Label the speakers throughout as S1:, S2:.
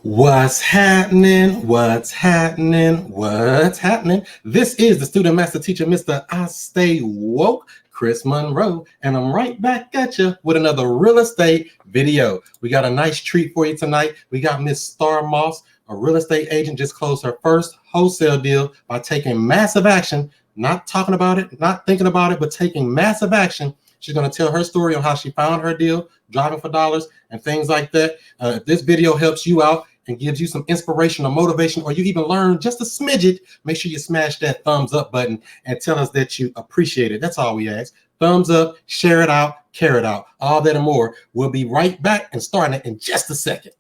S1: What's happening? What's happening? What's happening? This is the student master teacher, Mr. I Stay Woke, Chris Monroe, and I'm right back at you with another real estate video. We got a nice treat for you tonight. We got Miss Star Moss, a real estate agent, just closed her first wholesale deal by taking massive action, not talking about it, not thinking about it, but taking massive action. She's going to tell her story on how she found her deal, driving for dollars, and things like that. If this video helps you out and gives you some inspiration or motivation, or you even learn just a smidget, make sure you smash that thumbs up button and tell us that you appreciate it. That's all we ask. Thumbs up, share it out, care it out, all that and more. We'll be right back and starting it in just a second.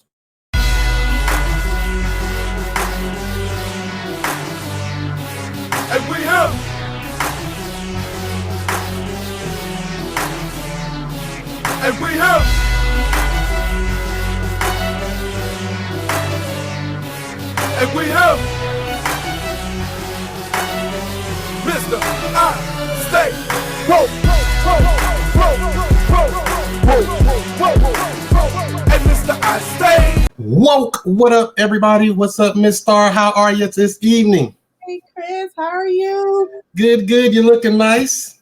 S2: And we have And we have Mr. I Stay Woke, and Mr. I Stay
S1: Woke. What up, everybody? What's up, Miss Star? How are you this evening?
S3: Hey, Chris, how are you?
S1: Good. You're looking nice.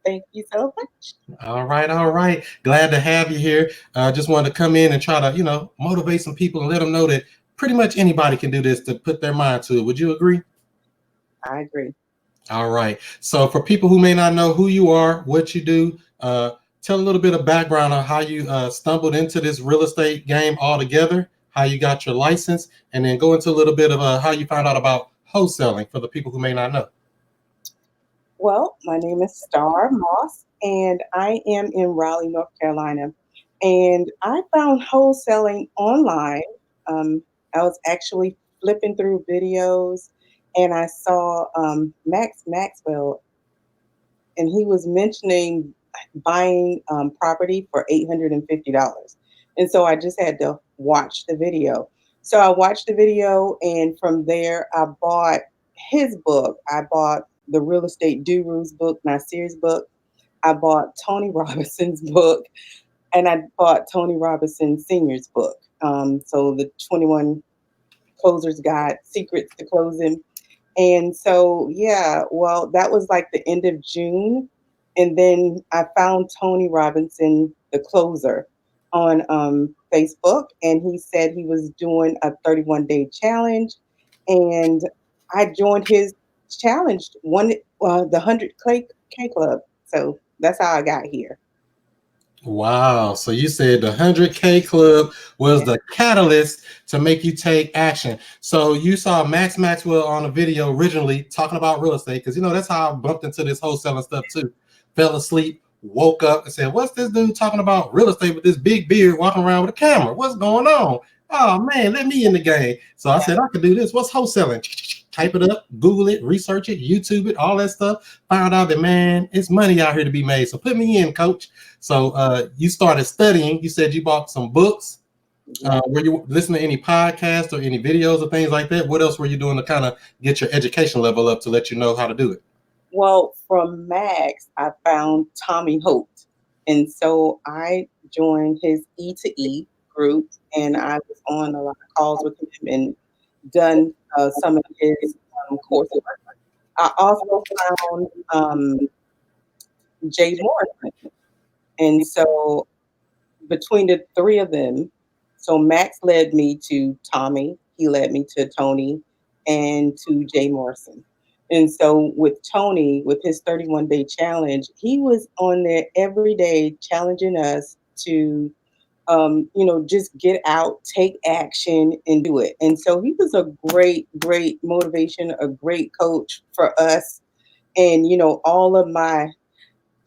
S3: Thank you so much.
S1: All right. Glad to have you here. Just wanted to come in and try to, motivate some people and let them know that pretty much anybody can do this, to put their mind to it. Would you agree?
S3: I agree.
S1: All right. So for people who may not know who you are, what you do, tell a little bit of background on how you stumbled into this real estate game altogether, how you got your license, and then go into a little bit of how you found out about wholesaling for the people who may not know.
S3: Well, my name is Star Moss, and I am in Raleigh, North Carolina. And I found wholesaling online. I was actually flipping through videos, and I saw Max Maxwell, and he was mentioning buying property for $850. And so I just had to watch the video. So I watched the video, and from there, I bought his book. I bought the Real Estate Gurus book, Nasir's book. I bought Tony Robinson's book, and I bought Tony Robinson Sr.'s book. So the 21 Closers Guide, Secrets to Closing. And so, yeah, well, that was like the end of June. And then I found Tony Robinson, the closer, on Facebook, and he said he was doing a 31-day challenge. And I joined his challenge, the 100K Club. So that's how I got here.
S1: Wow. So you said the 100K Club was the catalyst to make you take action. So you saw Max Maxwell on a video originally talking about real estate, because, that's how I bumped into this wholesaling stuff too. Fell asleep, woke up and said, what's this dude talking about real estate with this big beard walking around with a camera? What's going on? Oh, man, let me in the game. So I said, I could do this. What's wholesaling? Type it up, Google it, research it, YouTube it, all that stuff. Found out that, man, it's money out here to be made. So put me in, coach. So you started studying. You said you bought some books. Were you listening to any podcasts or any videos or things like that? What else were you doing to kind of get your education level up to let you know how to do it?
S3: Well, from Max, I found Tommy Holt. And so I joined his E2E group, and I was on a lot of calls with him and done some of his courses. I also found Jay Morrison. And so between the three of them, so Max led me to Tommy, he led me to Tony, and to Jay Morrison. And so with Tony, with his 31-day challenge, he was on there every day challenging us to just get out, take action, and do it. And so he was a great motivation, a great coach for us. And, all of my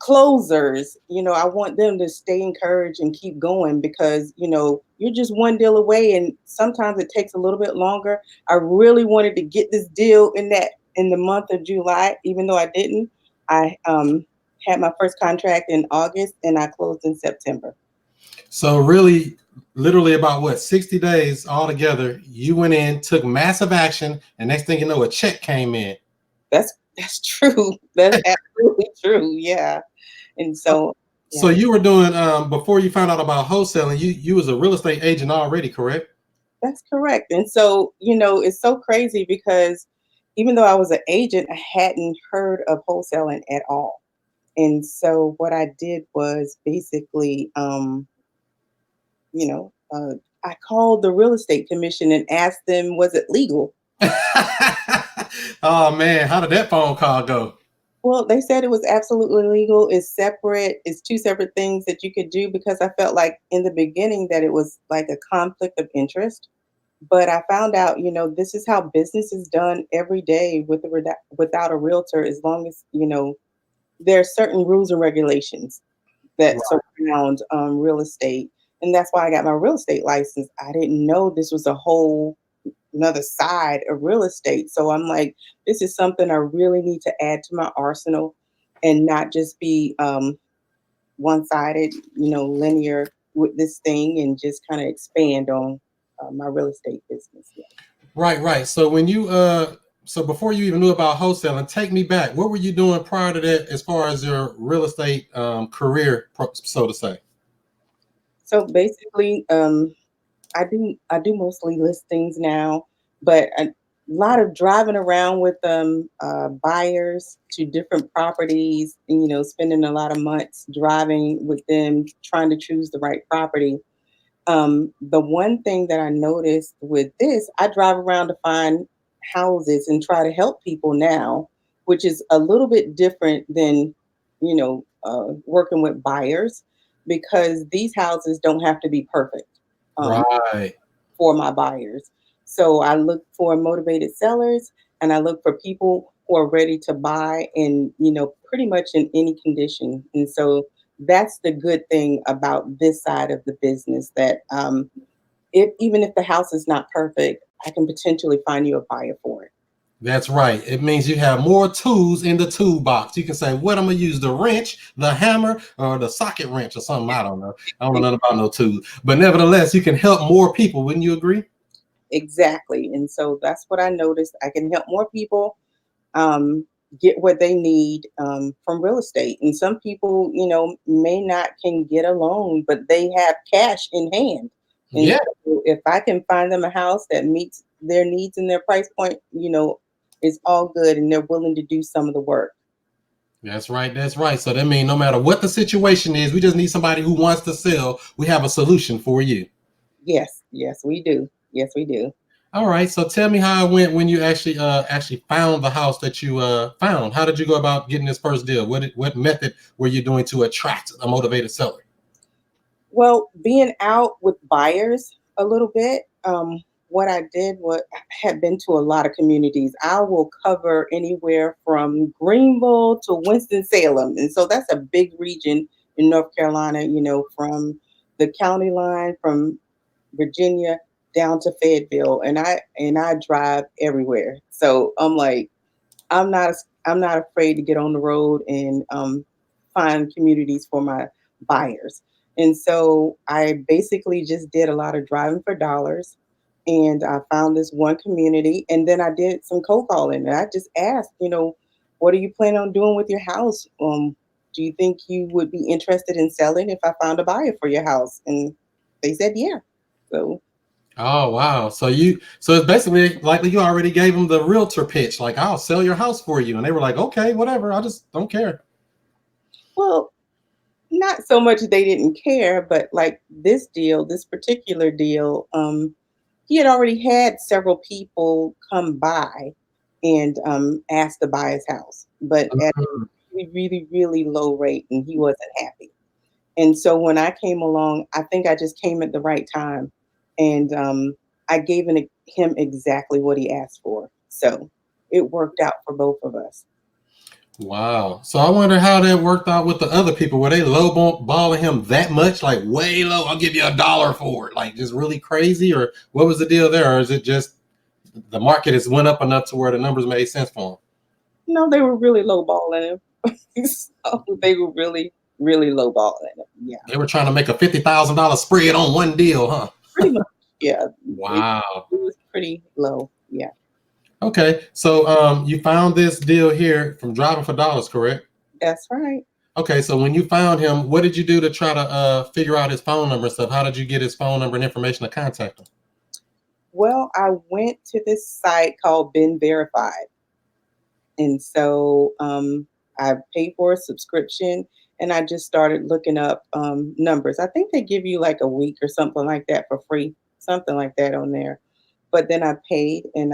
S3: closers, I want them to stay encouraged and keep going, because, you're just one deal away, and sometimes it takes a little bit longer. I really wanted to get this deal in the month of July, even though I didn't. I had my first contract in August, and I closed in September.
S1: So really, literally about 60 days altogether, you went in, took massive action, and next thing you know, a check came in.
S3: That's true. That's absolutely true. Yeah. And so
S1: So you were doing before you found out about wholesaling, you was a real estate agent already, correct?
S3: That's correct. And so, it's so crazy because even though I was an agent, I hadn't heard of wholesaling at all. And so what I did was basically, you know, uh, I called the real estate commission and asked them, was it legal?
S1: Oh man, how did that phone call go?
S3: Well, they said it was absolutely legal. It's separate. It's two separate things that you could do because I felt like in the beginning that it was like a conflict of interest. But I found out, this is how business is done every day without a realtor, as long as, there are certain rules and regulations that surround real estate. And that's why I got my real estate license. I didn't know this was a whole another side of real estate. So I'm like, this is something I really need to add to my arsenal and not just be one sided, linear with this thing and just kind of expand on my real estate business. Yeah.
S1: Right, right. So when you so before you even knew about wholesaling, take me back. What were you doing prior to that as far as your real estate career, so to say?
S3: So basically, I do mostly listings now, but a lot of driving around with buyers to different properties, and, spending a lot of months driving with them, trying to choose the right property. The one thing that I noticed with this, I drive around to find houses and try to help people now, which is a little bit different than, working with buyers because these houses don't have to be perfect. Um,
S1: Right.
S3: for my buyers. So I look for motivated sellers and I look for people who are ready to buy in, pretty much in any condition. And so that's the good thing about this side of the business that if even if the house is not perfect, I can potentially find you a buyer for it.
S1: That's right. It means you have more tools in the toolbox. You can say, what I'm gonna use, the wrench, the hammer, or the socket wrench or something. I don't know. I don't know nothing about no tools. But nevertheless, you can help more people. Wouldn't you agree?
S3: Exactly. And so that's what I noticed. I can help more people um, get what they need from real estate. And some people, may not can get a loan, but they have cash in hand. And
S1: Yeah.
S3: so if I can find them a house that meets their needs and their price point, it's all good and they're willing to do some of the work.
S1: That's right. That's right. So that means no matter what the situation is, we just need somebody who wants to sell. We have a solution for you.
S3: Yes, yes, we do. Yes, we do.
S1: All right. So tell me how it went when you actually found the house that you found. How did you go about getting this first deal? What method were you doing to attract a motivated seller?
S3: Well, being out with buyers a little bit, what I did was I had been to a lot of communities. I will cover anywhere from Greenville to Winston-Salem. And so that's a big region in North Carolina, from the county line from Virginia down to Fayetteville. And I drive everywhere. So I'm like, I'm not afraid to get on the road and find communities for my buyers. And so I basically just did a lot of driving for dollars. And I found this one community, and then I did some cold calling. And I just asked, what are you planning on doing with your house? Do you think you would be interested in selling if I found a buyer for your house? And they said, yeah. So
S1: Oh wow. So it's basically like you already gave them the realtor pitch, like I'll sell your house for you. And they were like, okay, whatever. I just don't care.
S3: well, not so much they didn't care, but like this particular deal, he had already had several people come by and ask to buy his house, but at a
S1: Mhm.
S3: really, really, really low rate, and he wasn't happy. And so when I came along, I think I just came at the right time, and I gave him exactly what he asked for. So it worked out for both of us.
S1: Wow. So I wonder how that worked out with the other people. Were they balling him that much, like way low? I'll give you $1 for it, like just really crazy, or what was the deal there? Or is it just the market has went up enough to where the numbers made sense for him?
S3: No, they were really lowballing him. So they were really, really lowballing him. Yeah,
S1: They were trying to make a $50,000 spread on one deal, huh?
S3: pretty much. Yeah,
S1: Wow.
S3: it was pretty low. Yeah,
S1: Okay. So you found this deal here from Driving for Dollars, correct?
S3: that's right.
S1: Okay, so when you found him, what did you do to try to figure out his phone number and stuff? How did you get his phone number and information to contact him?
S3: Well, I went to this site called Been Verified. And so I paid for a subscription and I just started looking up numbers. I think they give you like a week or something like that for free, something like that on there. But then I paid and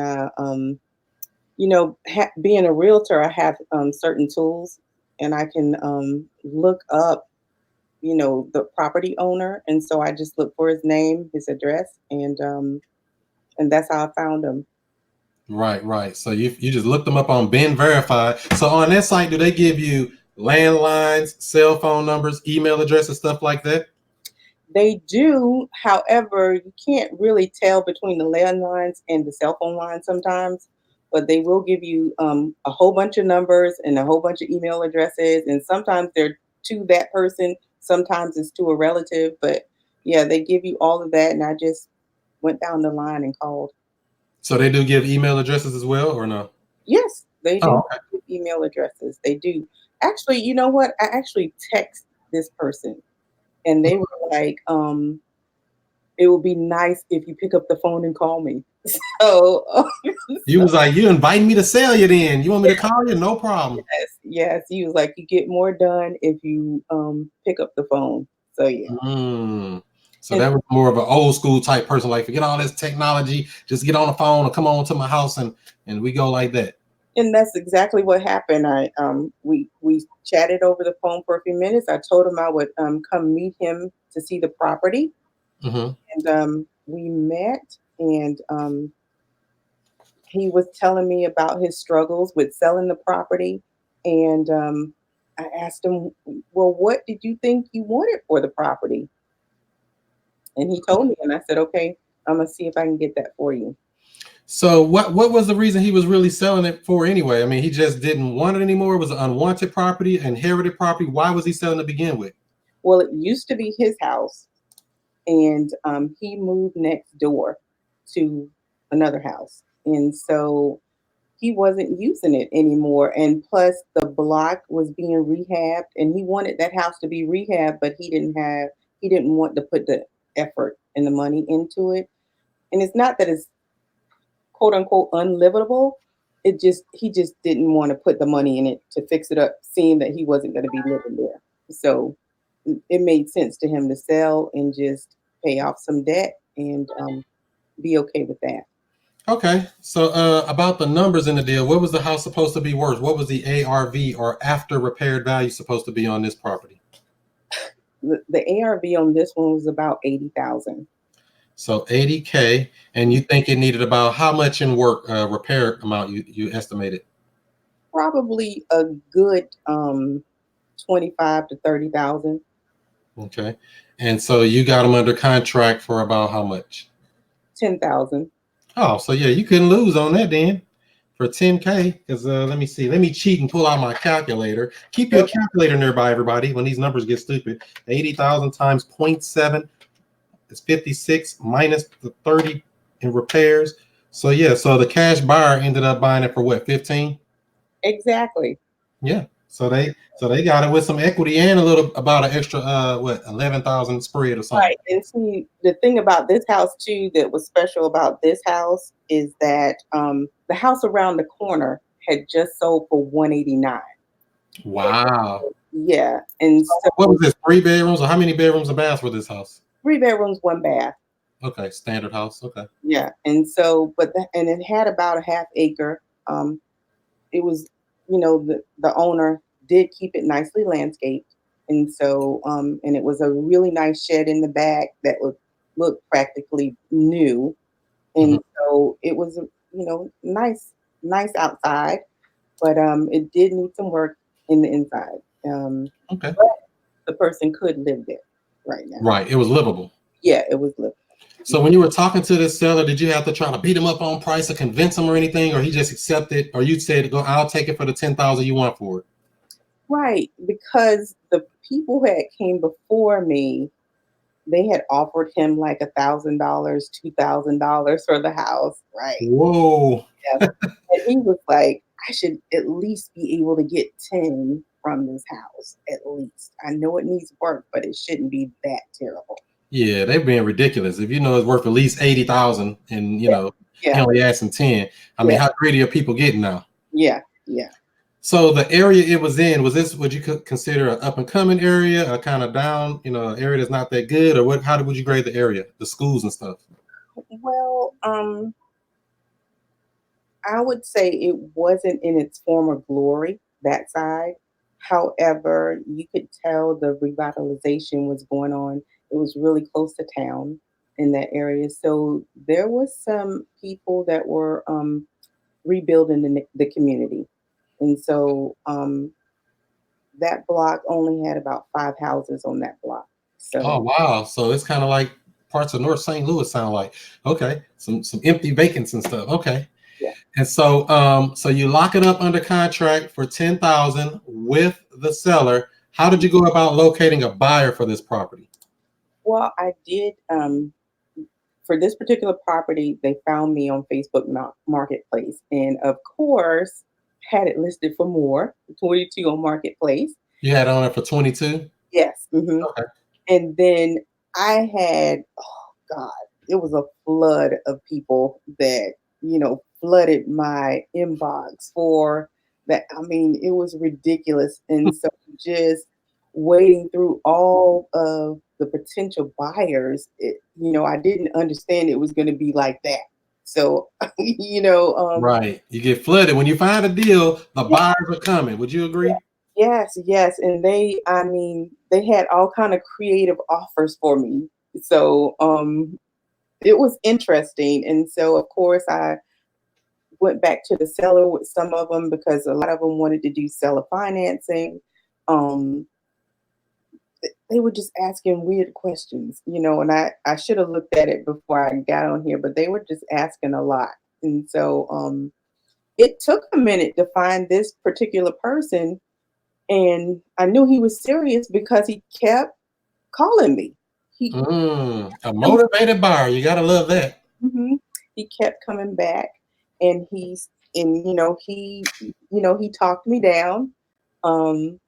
S3: being a realtor, I have certain tools and I can look up, the property owner. And so I just look for his name, his address, and that's how I found him.
S1: Right, right. So you just looked them up on Ben Verified. So on that site, do they give you landlines, cell phone numbers, email addresses, stuff like that?
S3: They do, however, you can't really tell between the landlines and the cell phone lines sometimes, but they will give you a whole bunch of numbers and a whole bunch of email addresses, and sometimes they're to that person, sometimes it's to a relative, but yeah, they give you all of that, and I just went down the line and called.
S1: So they do give email addresses as well, or no?
S3: Yes, they
S1: Oh,
S3: do
S1: okay.
S3: give email addresses. They do. Actually, you know what? I actually text this person, and they were like, it would be nice if you pick up the phone and call me. So,
S1: You
S3: so
S1: was like, you inviting me to sell you then. You want me to call you? No problem.
S3: yes, yes, he was like, you get more done if you pick up the phone. So yeah,
S1: Mm. So
S3: and
S1: that was more of an old school type person. Like, forget all this technology. Just get on the phone or come on to my house and we go like that.
S3: that's exactly what happened. We chatted over the phone for a few minutes. I told him I would come meet him to see the property,
S1: Hmm.
S3: and we met, and he was telling me about his struggles with selling the property, and I asked him, well, what did you think you wanted for the property? And he told me, and I said, okay, I'm gonna see if I can get that for you.
S1: So what was the reason he was really selling it for anyway? I mean, he just didn't want it anymore. It was an unwanted property, inherited property. Why was he selling to begin with?
S3: Well, it used to be his house, and he moved next door to another house, and so he wasn't using it anymore. And plus, the block was being rehabbed, and he wanted that house to be rehabbed, but he didn't want to put the effort and the money into it. And it's not that it's quote unquote unlivable. It just he just didn't want to put the money in it to fix it up, seeing that he wasn't going to be living there. So it made sense to him to sell and just pay off some debt and be okay with that.
S1: Okay, so about the numbers in the deal, what was the house supposed to be worth? What was the ARV or after repaired value supposed to be on this property?
S3: The ARV on this one was about 80,000.
S1: So 80K, and you think it needed about how much in work repair amount you estimated?
S3: Probably a good 25 to 30,000.
S1: Okay, and so you got them under contract for about how much?
S3: 10,000.
S1: Oh, so yeah, you couldn't lose on that then for 10K. Because let me see, let me cheat and pull out my calculator. Keep your calculator nearby, everybody, when these numbers get stupid. 80,000 times zero point 0.7 is 56 minus the 30 in repairs. So yeah, so the cash buyer ended up buying it for what, 15?
S3: Exactly.
S1: Yeah. So they got it with some equity and a little about an extra 11,000 spread or something.
S3: Right. And see, the thing about this house too that was special about this house is that the house around the corner had just sold for 189.
S1: Wow.
S3: Yeah. And
S1: So what
S3: so
S1: was this? 3 bedrooms or how many bedrooms and baths for this house?
S3: 3 bedrooms, one bath.
S1: Okay, standard house. Okay.
S3: Yeah. And so, and it had about a half acre. It was, the owner did keep it nicely landscaped. And so, and it was a really nice shed in the back that would look practically new.
S1: Hmm.
S3: And so it was, nice, nice outside, but it did need some work in the inside.
S1: Okay.
S3: But the person could live there right now.
S1: Right. It was livable.
S3: Yeah, it was livable.
S1: So when you were talking to this seller, did you have to try to beat him up on price or convince him or anything, or he just accepted, or you said, "Go, I'll take it for the 10,000 you want for it."
S3: Right, because the people that came before me, they had offered him like $1,000, $2,000 for the house, right?
S1: Whoa.
S3: Yeah, and he was like, "I should at least be able to get 10 from this house, at least. I know it needs work, but it shouldn't be that terrible."
S1: Yeah, they're being ridiculous. If you know it's worth at least 80,000, and
S3: Yeah,
S1: he
S3: yeah,
S1: only asking 10. I mean,
S3: yeah,
S1: how greedy are people getting now?
S3: yeah, yeah.
S1: So the area it was in, was this what you could consider an up and coming area, a kind of down, an area that's not that good, or what? How would you grade the area, the schools and stuff?
S3: Well, I would say it wasn't in its former glory, that side. However, you could tell the revitalization was going on. It was really close to town in that area. So there was some people that were rebuilding the community. And so that block only had about 5 houses on that block.
S1: Oh
S3: So,
S1: wow! So it's kind of like parts of North St. Louis sound like. Okay, some empty vacants and stuff. Okay,
S3: yeah.
S1: and so you lock it up under contract for 10,000 with the seller. How did you go about locating a buyer for this property?
S3: Well, I did. For this particular property, they found me on Facebook Marketplace, and of course, had it listed for more, 22 on Marketplace.
S1: You had it on it for 22.
S3: Yes.
S1: Okay.
S3: And then I had, oh God, it was a flood of people that, flooded my inbox for that. I mean, it was ridiculous. And so just wading through all of the potential buyers, I didn't understand it was going to be like that. So,
S1: Right. You get flooded. When you find a deal, the
S3: yeah,
S1: buyers are coming. Would you agree?
S3: yes, yes. And I mean, they had all kind of creative offers for me. So, it was interesting. And so, of course, I went back to the seller with some of them because a lot of them wanted to do seller financing. Um, they were just asking weird questions, and I should have looked at it before I got on here, but they were just asking a lot. And so, it took a minute to find this particular person, and I knew he was serious because he kept calling me. He
S1: A motivated buyer. You gotta love that.
S3: Mhm. He kept coming back, and he talked me down. Um,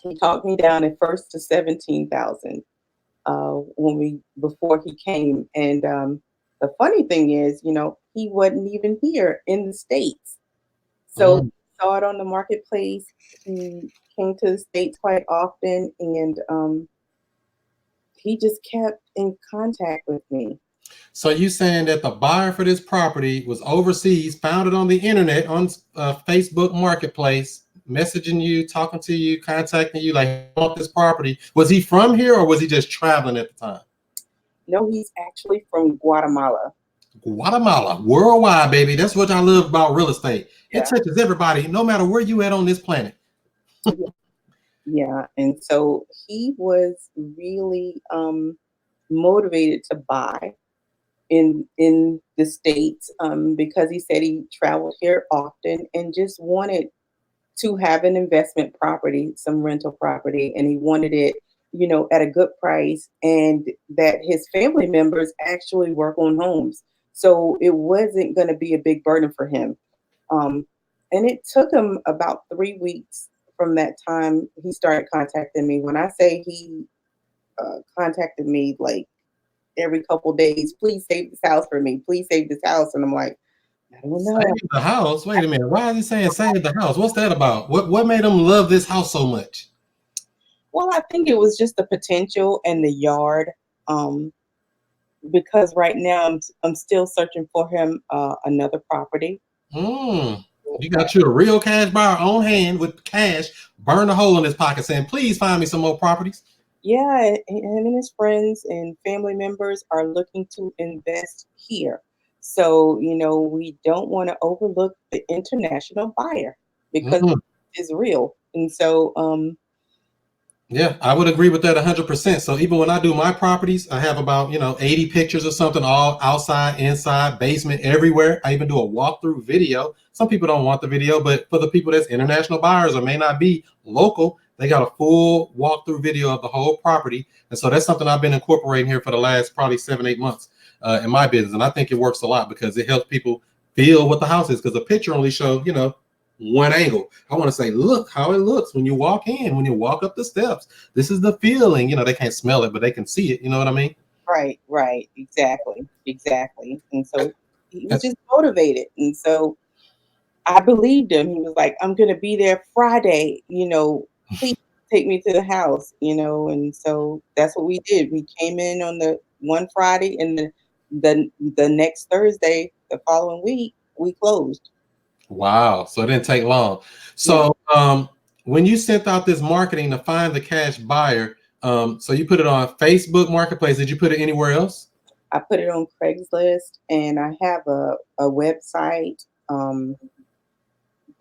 S3: he talked me down at first to 17,000 when we before he came, and the funny thing is, he wasn't even here in the states, so
S1: Mm.
S3: he saw it on the marketplace. He came to the states quite often, and he just kept in contact with me.
S1: So you saying that the buyer for this property was overseas, found it on the internet, on Facebook Marketplace, messaging you, talking to you, contacting you, like, "I want this property." Was he from here or was he just traveling at the time?
S3: No, he's actually from Guatemala.
S1: Guatemala, worldwide, baby. That's what I love about real estate. It
S3: Yeah.
S1: touches everybody, no matter where you at on this planet.
S3: Yeah, and so he was really motivated to buy in the states because he said he traveled here often and just wanted to have an investment property, some rental property, and he wanted it, at a good price, and that his family members actually work on homes, so it wasn't going to be a big burden for him. Um, and it took him about 3 weeks from that time he started contacting me. When I say he contacted me like every couple days, please save this house for me. Please save this house. And I'm like, I don't know.
S1: Save the house. Wait a minute. Why is he saying save the house? What's that about? What made him love this house so much?
S3: Well, I think it was just the potential and the yard. Um, because right now I'm still searching for him another property.
S1: Mm. You got you a real cash buyer on hand with cash, burn a hole in his pocket, saying, "Please find me some more properties."
S3: Yeah, him and his friends and family members are looking to invest here. So, we don't want to overlook the international buyer because
S1: Mm.
S3: it's real. And so,
S1: Yeah, I would agree with that 100%. So even when I do my properties, I have about 80 pictures or something, all outside, inside, basement, everywhere. I even do a walkthrough video. Some people don't want the video, but for the people that's international buyers or may not be local, they got a full walkthrough video of the whole property. And so that's something I've been incorporating here for the last probably 7, 8 months in my business. And I think it works a lot because it helps people feel what the house is, because the picture only shows, one angle. I want to say, look how it looks when you walk in, when you walk up the steps. This is the feeling. You know, they can't smell it, but they can see it. You know what I mean?
S3: Right, right, exactly, exactly. And so he was
S1: That's
S3: just motivated. And so I believed him. He was like, I'm going to be there Friday, please take me to the house, and so that's what we did. We came in on the one Friday, and the next Thursday, the following week, we closed.
S1: wow. So it didn't take long.
S3: No,
S1: So when you sent out this marketing to find the cash buyer, so you put it on Facebook Marketplace. Did you put it anywhere else?
S3: I put it on Craigslist, and I have a website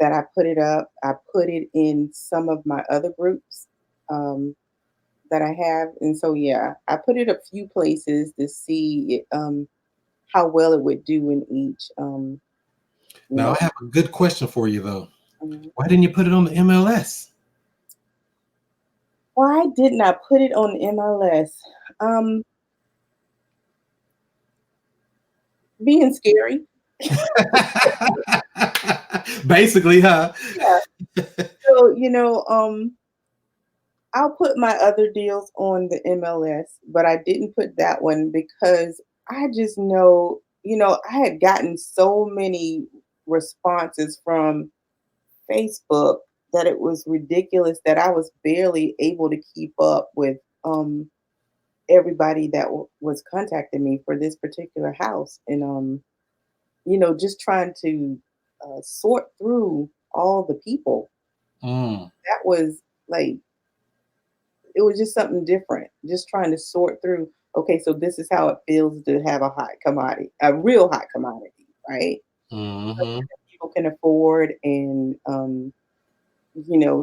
S3: that I put it up. I put it in some of my other groups that I have, and so yeah, I put it a few places to see how well it would do in each. You
S1: Now
S3: know,
S1: I have a good question for you though.
S3: um,
S1: Why didn't you put it on the MLS?
S3: why didn't I put it on MLS? Um, Being scary.
S1: Basically, huh?
S3: Yeah. So I'll put my other deals on the MLS, but I didn't put that one because I just know, I had gotten so many responses from Facebook that it was ridiculous that I was barely able to keep up with everybody that was contacting me for this particular house. And, just trying to sort through all the people,
S1: Mm,
S3: that was like, it was just something different. Just trying to sort through, okay, so this is how it feels to have a hot commodity, a real hot commodity, right?
S1: hmm.
S3: Something that people can afford, and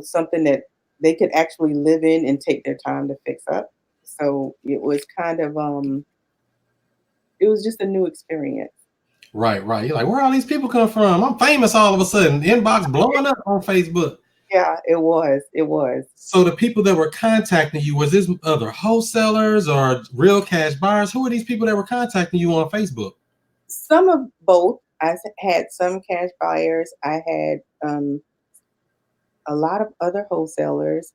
S3: something that they could actually live in and take their time to fix up. So it was kind of it was just a new experience.
S1: Right, right. You're like, where all these people come from? I'm famous all of a sudden. Inbox blowing up on Facebook.
S3: Yeah, it was. It was.
S1: So the people that were contacting you, was this other wholesalers or real cash buyers? Who are these people that were contacting you on Facebook?
S3: Some of both. Had some cash buyers. I had a lot of other wholesalers,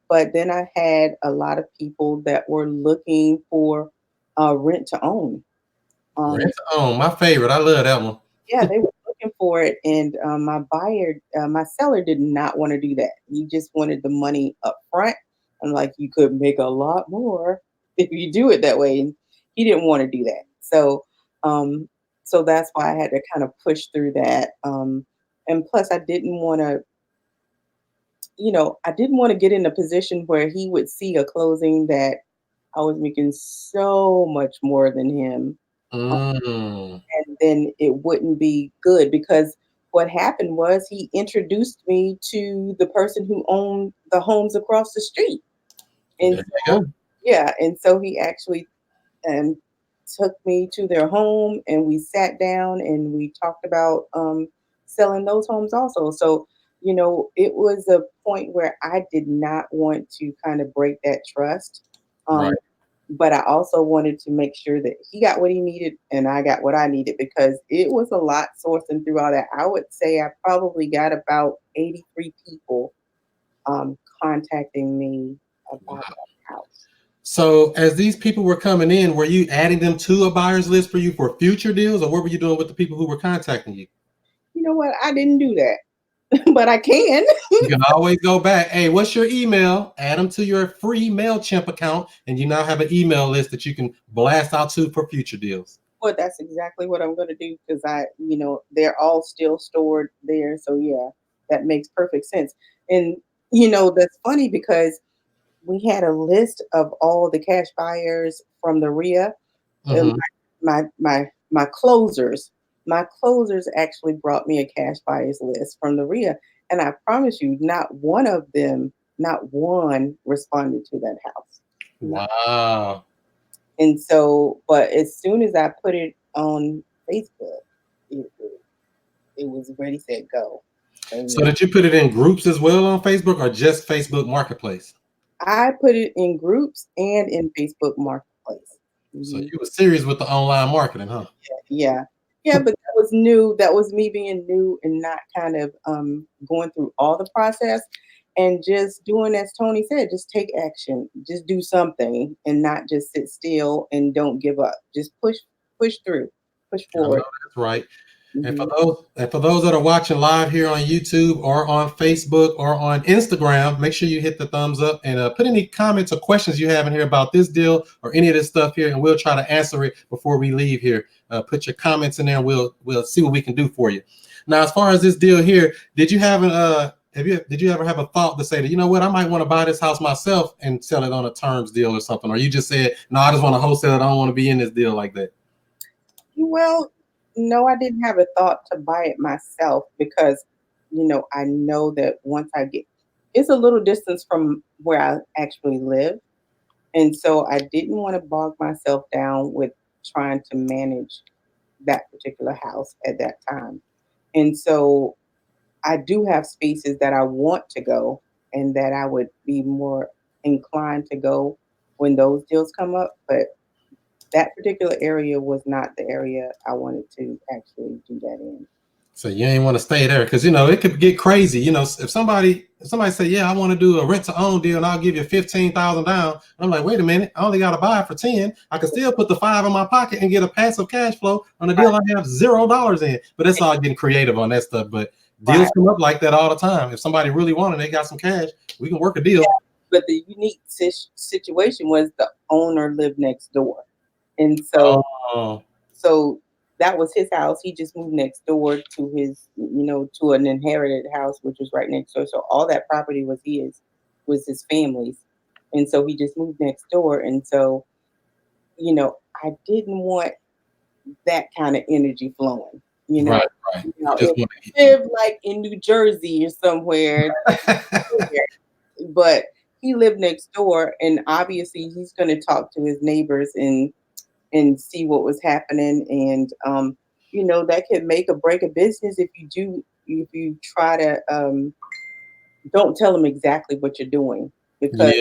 S3: but then I had a lot of people that were looking for rent to own.
S1: Rent
S3: Um,
S1: to own, my favorite. I love that one.
S3: yeah, they were looking for it, and my seller did not want to do that. He just wanted the money up front. I'm like, you could make a lot more if you do it that way. And he didn't want to do that. Um, so that's why I had to kind of push through that. And plus, I didn't want to get in a position where he would see a closing that I was making so much more than him,
S1: Mm,
S3: and then it wouldn't be good because what happened was he introduced me to the person who owned the homes across the street. And
S1: there you
S3: so,
S1: go.
S3: yeah, and so he actually um, took me to their home, and we sat down and we talked about selling those homes also. So, it was a point where I did not want to kind of break that trust.
S1: Right.
S3: Um, but I also wanted to make sure that he got what he needed and I got what I needed because it was a lot sourcing through all that. I would say I probably got about 83 people contacting me about
S1: Wow.
S3: that house.
S1: So as these people were coming in, were you adding them to a buyer's list for you for future deals, or what were you doing with the people who were contacting you?
S3: You know what? I didn't do that, but I can.
S1: You can always go back. Hey, what's your email? Add them to your free MailChimp account, and you now have an email list that you can blast out to for future deals.
S3: Well, that's exactly what I'm going to do because they're all still stored there. So yeah, that makes perfect sense. And that's funny because we had a list of all the cash buyers from the RIA. And
S1: Hmm.
S3: my closers, my closers actually brought me a cash buyers list from the RIA, and I promise you, not one of them, not one responded to that house. Not-
S1: Wow.
S3: And so, but as soon as I put it on Facebook, it was ready, set, go. So
S1: So
S3: yeah,
S1: did you put it in groups as well on Facebook, or just Facebook Marketplace?
S3: I put it in groups and in Facebook Marketplace.
S1: So
S3: Mhm.
S1: you were serious with the online marketing, huh?
S3: Yeah. Yeah, but that was new. That was me being new and not kind of going through all the process and just doing as Tony said, just take action. Just do something and not just sit still and don't give up. Just push through, push
S1: I know
S3: forward.
S1: that's right. And
S3: Hmm.
S1: for those that are watching live here on YouTube or on Facebook or on Instagram, make sure you hit the thumbs up and put any comments or questions you have in here about this deal or any of this stuff here, and we'll try to answer it before we leave here. Put your comments in there, and we'll see what we can do for you. Now, as far as this deal here, did you have did you ever have a thought to say that, you know what, I might want to buy this house myself and sell it on a terms deal or something, or you just said, no, I just want to wholesale it, I don't want to be in this deal like that?
S3: Well, no, I didn't have a thought to buy it myself because, I know that once I get, it's a little distance from where I actually live. And so I didn't want to bog myself down with trying to manage that particular house at that time. And so I do have spaces that I want to go and that I would be more inclined to go when those deals come up. But that particular area was not the area I wanted to actually do that in.
S1: So you ain't want to stay there because it could get crazy. If somebody say, yeah, I want to do a rent to own deal and I'll give you 15,000 down. I'm like, wait a minute, I only got to buy it for 10. I can still put the 5 in my pocket and get a passive cash flow on a deal I have $0 in. But that's all getting creative on that stuff. But deals
S3: Right.
S1: come up like that all the time. If somebody really wanted, they got some cash, we can work a deal.
S3: But the unique situation was the owner lived next door. And so
S1: Oh,
S3: so that was his house. He just moved next door to to an inherited house, which was right next door. So all that property was his family's. And so he just moved next door. And so, I didn't want that kind of energy flowing. You know,
S1: right, right. You just
S3: if
S1: want
S3: he lived like in New Jersey or somewhere,
S1: to.
S3: but he lived next door, and obviously he's going to talk to his neighbors and see what was happening, and that could make or break a business if you try to don't tell him exactly what you're doing because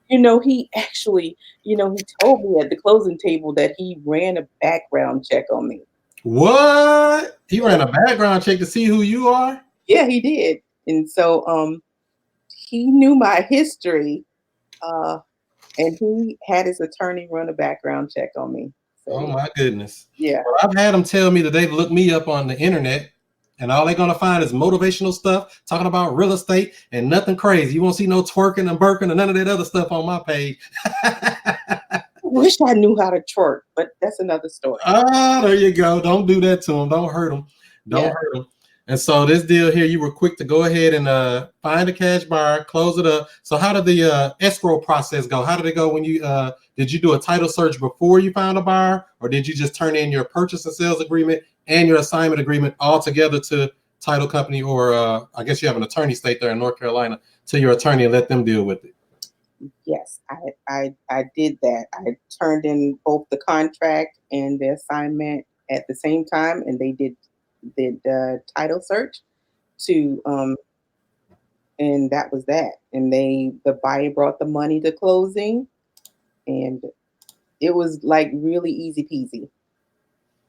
S1: Yeah.
S3: he actually he told me at the closing table that he ran a background check on me.
S1: What? He ran a background check to see who you are?
S3: Yeah, he did. And so he knew my history, uh and he had his attorney run a background check on me. So
S1: Oh my goodness.
S3: yeah.
S1: Well, I've had them tell me that they've looked me up on the internet and all they're gonna find is motivational stuff talking about real estate and nothing crazy. You won't see no twerking and burking and none of that other stuff on my page.
S3: Wish I knew how to twerk, but that's another story.
S1: Ah, there you go. Don't do that to them. Don't hurt them. Don't
S3: Yeah.
S1: hurt them. And so this deal here, you were quick to go ahead and find a cash buyer, close it up. So how did the escrow process go? How did it go when you did you do a title search before you found a buyer, or did you just turn in your purchase and sales agreement and your assignment agreement all together to title company, or I guess you have an attorney state there in North Carolina, to your attorney and let them deal with it?
S3: Yes, I did that. I turned in both the contract and the assignment at the same time, and they did the title search to and that was that. And the buyer brought the money to closing, and it was like really easy peasy.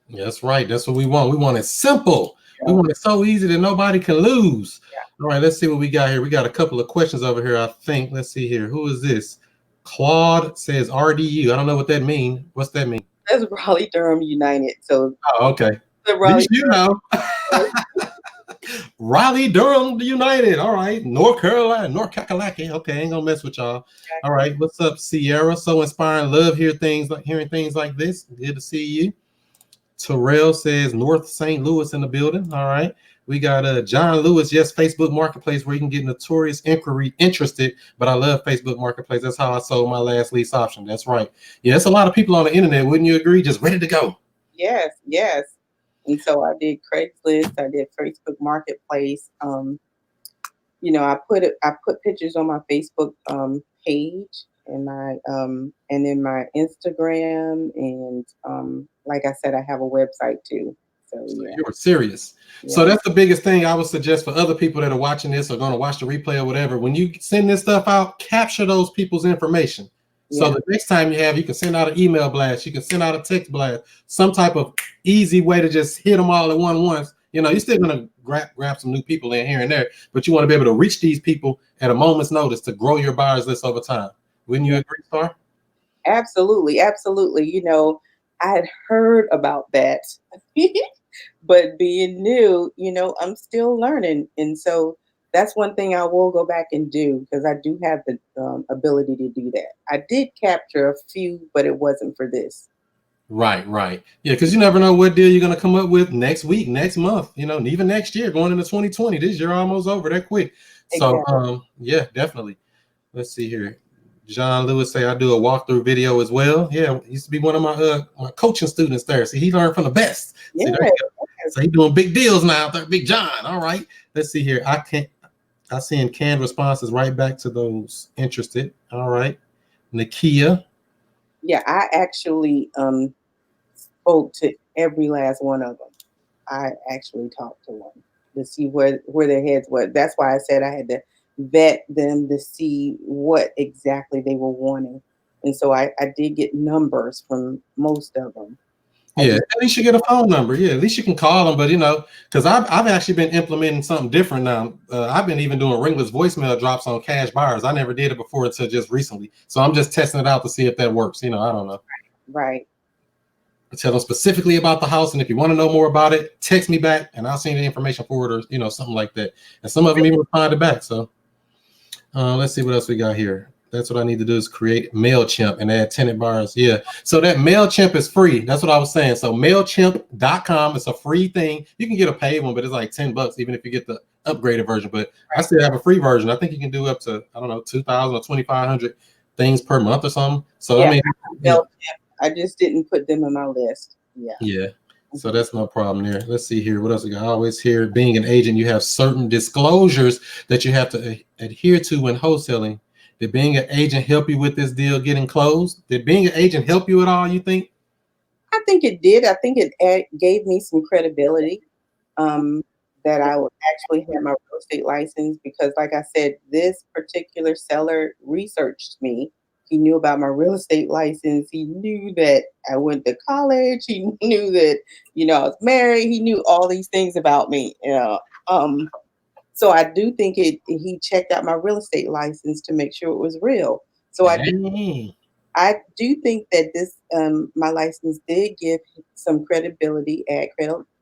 S1: Yeah, that's right. That's what we want. We want it simple. We
S3: Yeah.
S1: want it so easy that nobody can lose. All right, let's see what we got here. We got a couple of questions over here, I think. Let's see here. Who is this? Claude says RDU. I don't know what that means. What's that mean?
S3: That's Raleigh Durham United. So
S1: Oh, okay.
S3: the
S1: At
S3: Raleigh
S1: least you know. Raleigh Durham United. All right. North Carolina, North Kakalaki. Okay, ain't gonna mess with y'all. All right. What's up, Sierra? So inspiring. Love hearing things like this. Good to see you. Terrell says North St. Louis in the building. All right. We got John Lewis. Yes, Facebook Marketplace where you can get notorious inquiry interested. But I love Facebook Marketplace. That's how I sold my last lease option. That's right. Yeah, there's a lot of people on the internet. Wouldn't you agree? Just ready to go.
S3: Yes, yes. And so I did Craigslist, I did Facebook Marketplace. I put pictures on my Facebook page and then my Instagram, and like I said, I have a website too. So yeah.
S1: You were serious. So
S3: Yeah.
S1: that's the biggest thing I would suggest for other people that are watching this or going to watch the replay or whatever. When you send this stuff out, capture those people's information. So
S3: Yeah,
S1: the next time you have, you can send out an email blast, you can send out a text blast, some type of easy way to just hit them all at once. You know, you're still gonna grab some new people in here and there, but you want to be able to reach these people at a moment's notice to grow your buyers list over time. Wouldn't you
S3: yeah,
S1: agree, Star?
S3: absolutely, absolutely. I had heard about that, but being new, I'm still learning, and so that's one thing I will go back and do because I do have the ability to do that. I did capture a few, but it wasn't for this.
S1: Right, right. Yeah, because you never know what deal you're gonna come up with next week, next month, and even next year, going into 2020. This year almost over that quick. So
S3: Exactly.
S1: yeah, definitely. Let's see here. John Lewis say I do a walkthrough video as well. Yeah, he used to be one of my coaching students there. See, he learned from the best. See, there you
S3: Yeah.
S1: go. So he doing big deals now out there, Big John. All right. Let's see here. I send canned responses right back to those interested. All right. Nakia.
S3: Yeah, I actually spoke to every last one of them. I actually talked to them to see where their heads were. That's why I said I had to vet them to see what exactly they were wanting. And so I did get numbers from most of them. I
S1: Yeah,
S3: just
S1: at least you get a phone number. Yeah, at least you can call them. But because I've actually been implementing something different now. I've been even doing ringless voicemail drops on cash buyers. I never did it before until just recently. So I'm just testing it out to see if that works. I don't know.
S3: right.
S1: I tell them specifically about the house, and if you want to know more about it, text me back, and I'll send you the information forward, or something like that. And some of them even responded back. So let's see what else we got here. That's what I need to do is create MailChimp and add tenant buyers. Yeah. So that MailChimp is free. That's what I was saying. So MailChimp.com is a free thing. You can get a paid one, but it's like $10, even if you get the upgraded version. But I still have a free version. I think you can do up to, I don't know, 2,000 or 2,500 things per month or something. So, I
S3: Yeah,
S1: mean,
S3: Belgium. I just didn't put them in my list. Yeah.
S1: yeah. So
S3: Mhm.
S1: that's no problem there. Let's see here. What else we got? I always hear being an agent, you have certain disclosures that you have to adhere to when wholesaling. Did being an agent help you with this deal getting closed? Did being an agent help you at all, you think?
S3: I think it did. I think it gave me some credibility. um, that I would actually have my real estate license because, like I said, this particular seller researched me. He knew about my real estate license. He knew that I went to college. He knew that, I was married. He knew all these things about me. Um, so I do think he checked out my real estate license to make sure it was real. So
S1: Dang.
S3: I do think that this my license did give some credibility, add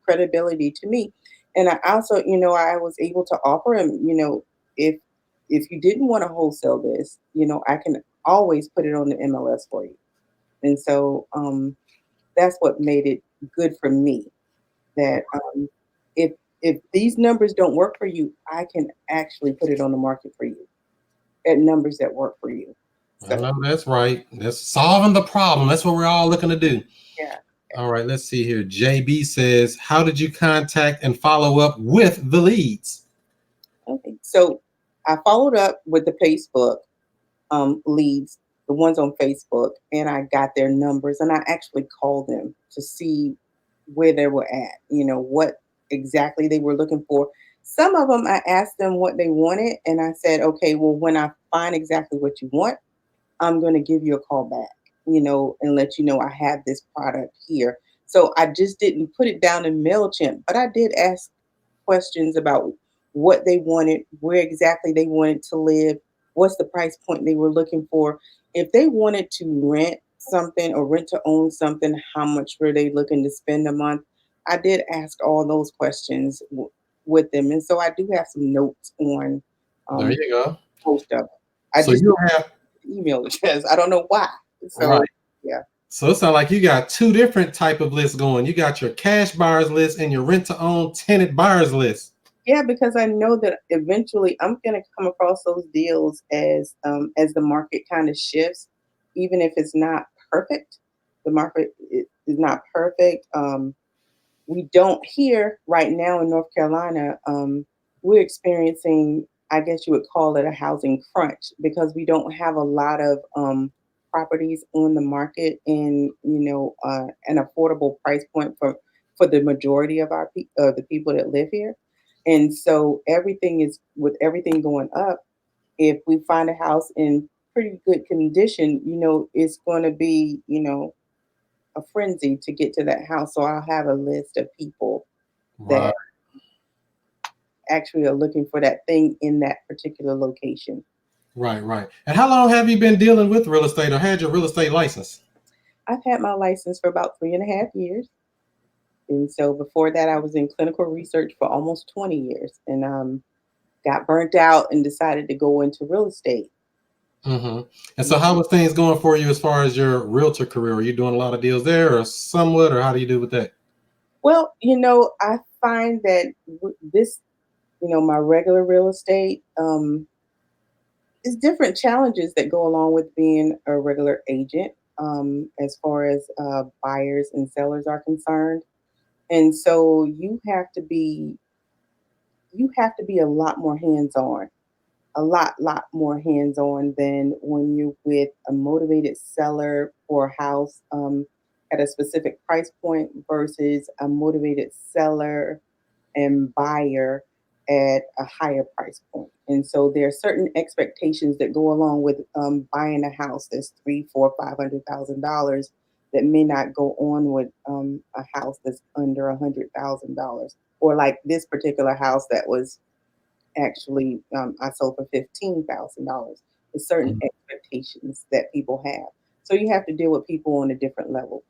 S3: credibility to me, and I also, I was able to offer him, if you didn't want to wholesale this, I can always put it on the MLS for you, and so that's what made it good for me. That if these numbers don't work for you, I can actually put it on the market for you at numbers that work for you.
S1: I
S3: So
S1: know that's right. That's solving the problem. That's what we're all looking to do.
S3: yeah.
S1: All right, let's see here. JB says, how did you contact and follow up with the leads?
S3: Okay. So I followed up with the Facebook leads, the ones on Facebook, and I got their numbers and I actually called them to see where they were at, what exactly they were looking for. Some of them, I asked them what they wanted, and I said, okay, well, when I find exactly what you want, I'm going to give you a call back, and let you know I have this product here. So I just didn't put it down in MailChimp, but I did ask questions about what they wanted, where exactly they wanted to live, what's the price point they were looking for. If they wanted to rent something or rent to own something, how much were they looking to spend a month? I did ask all those questions with them. And so I do have some notes on
S1: There
S3: um,
S1: you go.
S3: most of them. I
S1: So
S3: just
S1: you have
S3: email address. I don't know why. So
S1: right.
S3: yeah.
S1: So it sounds like you got two different type of lists going. You got your cash buyers list and your rent to own tenant buyers list.
S3: Yeah, because I know that eventually I'm gonna come across those deals as the market kind of shifts, even if it's not perfect. The market is not perfect. We don't here right now in North Carolina. We're experiencing, I guess you would call it a housing crunch because we don't have a lot of properties on the market in an affordable price point for the majority of the people that live here, and so everything is with everything going up. If we find a house in pretty good condition, it's going to be, a frenzy to get to that house. So I'll have a list of people
S1: Right,
S3: that actually are looking for that thing in that particular location.
S1: right, right. And how long have you been dealing with real estate or had your real estate license?
S3: I've had my license for about 3.5 years. And so before that, I was in clinical research for almost 20 years and got burnt out and decided to go into real estate.
S1: Hmm. And so, how was things going for you as far as your realtor career? Are you doing a lot of deals there, or somewhat, or how do you do with that?
S3: Well, I find that this, my regular real estate, is different challenges that go along with being a regular agent, as far as buyers and sellers are concerned. And so you have to be a lot more hands on, a lot more hands on than when you're with a motivated seller for a house, at a specific price point versus a motivated seller and buyer at a higher price point. And so there are certain expectations that go along with buying a house that's three, four, $500,000 that may not go on with a house that's under $100,000. Or like this particular house that was actually I sold for $15,000. There's certain
S1: Mhm.
S3: expectations that people have. So you have to deal with people on a different level.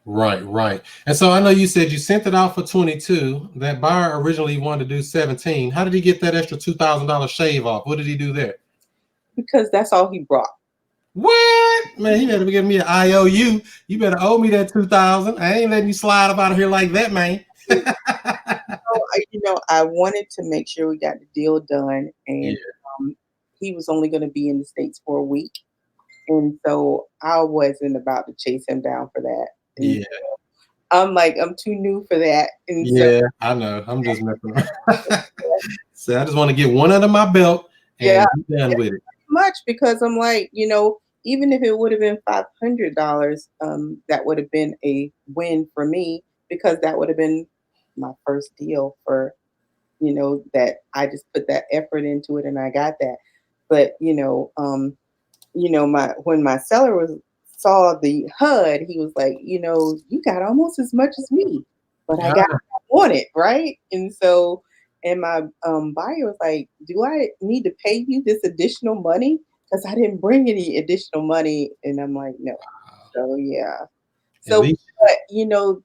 S1: Right, right. And so, I know you said you sent it out for 22. That buyer originally wanted to do 17. How did he get that extra $2,000 shave off? What did he do there?
S3: Because that's all he brought.
S1: What? Man, he better be giving me an IOU. You better owe me that 2,000. I ain't letting you slide up out of here like that, man.
S3: I wanted to make sure we got the deal done,
S1: Yeah,
S3: and he was only going to be in the States for a week. And so I wasn't about to chase him down for that. And
S1: yeah,
S3: I'm like, I'm too new for that. And so,
S1: yeah. I know. I'm just messing around. So I just want to get one under my belt
S3: yeah,
S1: and be done with it.
S3: much because I'm like, even if it would have been $500, that would have been a win for me because that would have been my first deal for, that I just put that effort into it and I got that. But my when my seller was saw the HUD, he was like, you got almost as much as me, but I got
S1: Ah,
S3: what I wanted, right? And so, and my buyer was like, do I need to pay you this additional money? Because I didn't bring any additional money. And I'm like, no. So yeah.
S1: at
S3: So,
S1: least,
S3: but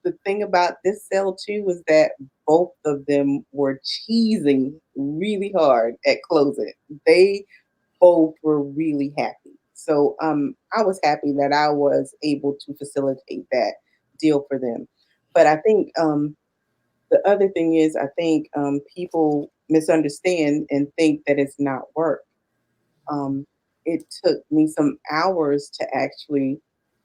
S3: the thing about this sale too was that both of them were cheesing really hard at closing. They both were really happy. So I was happy that I was able to facilitate that deal for them. But I think the other thing is, I think people misunderstand and think that it's not work. Um, it took me some hours to actually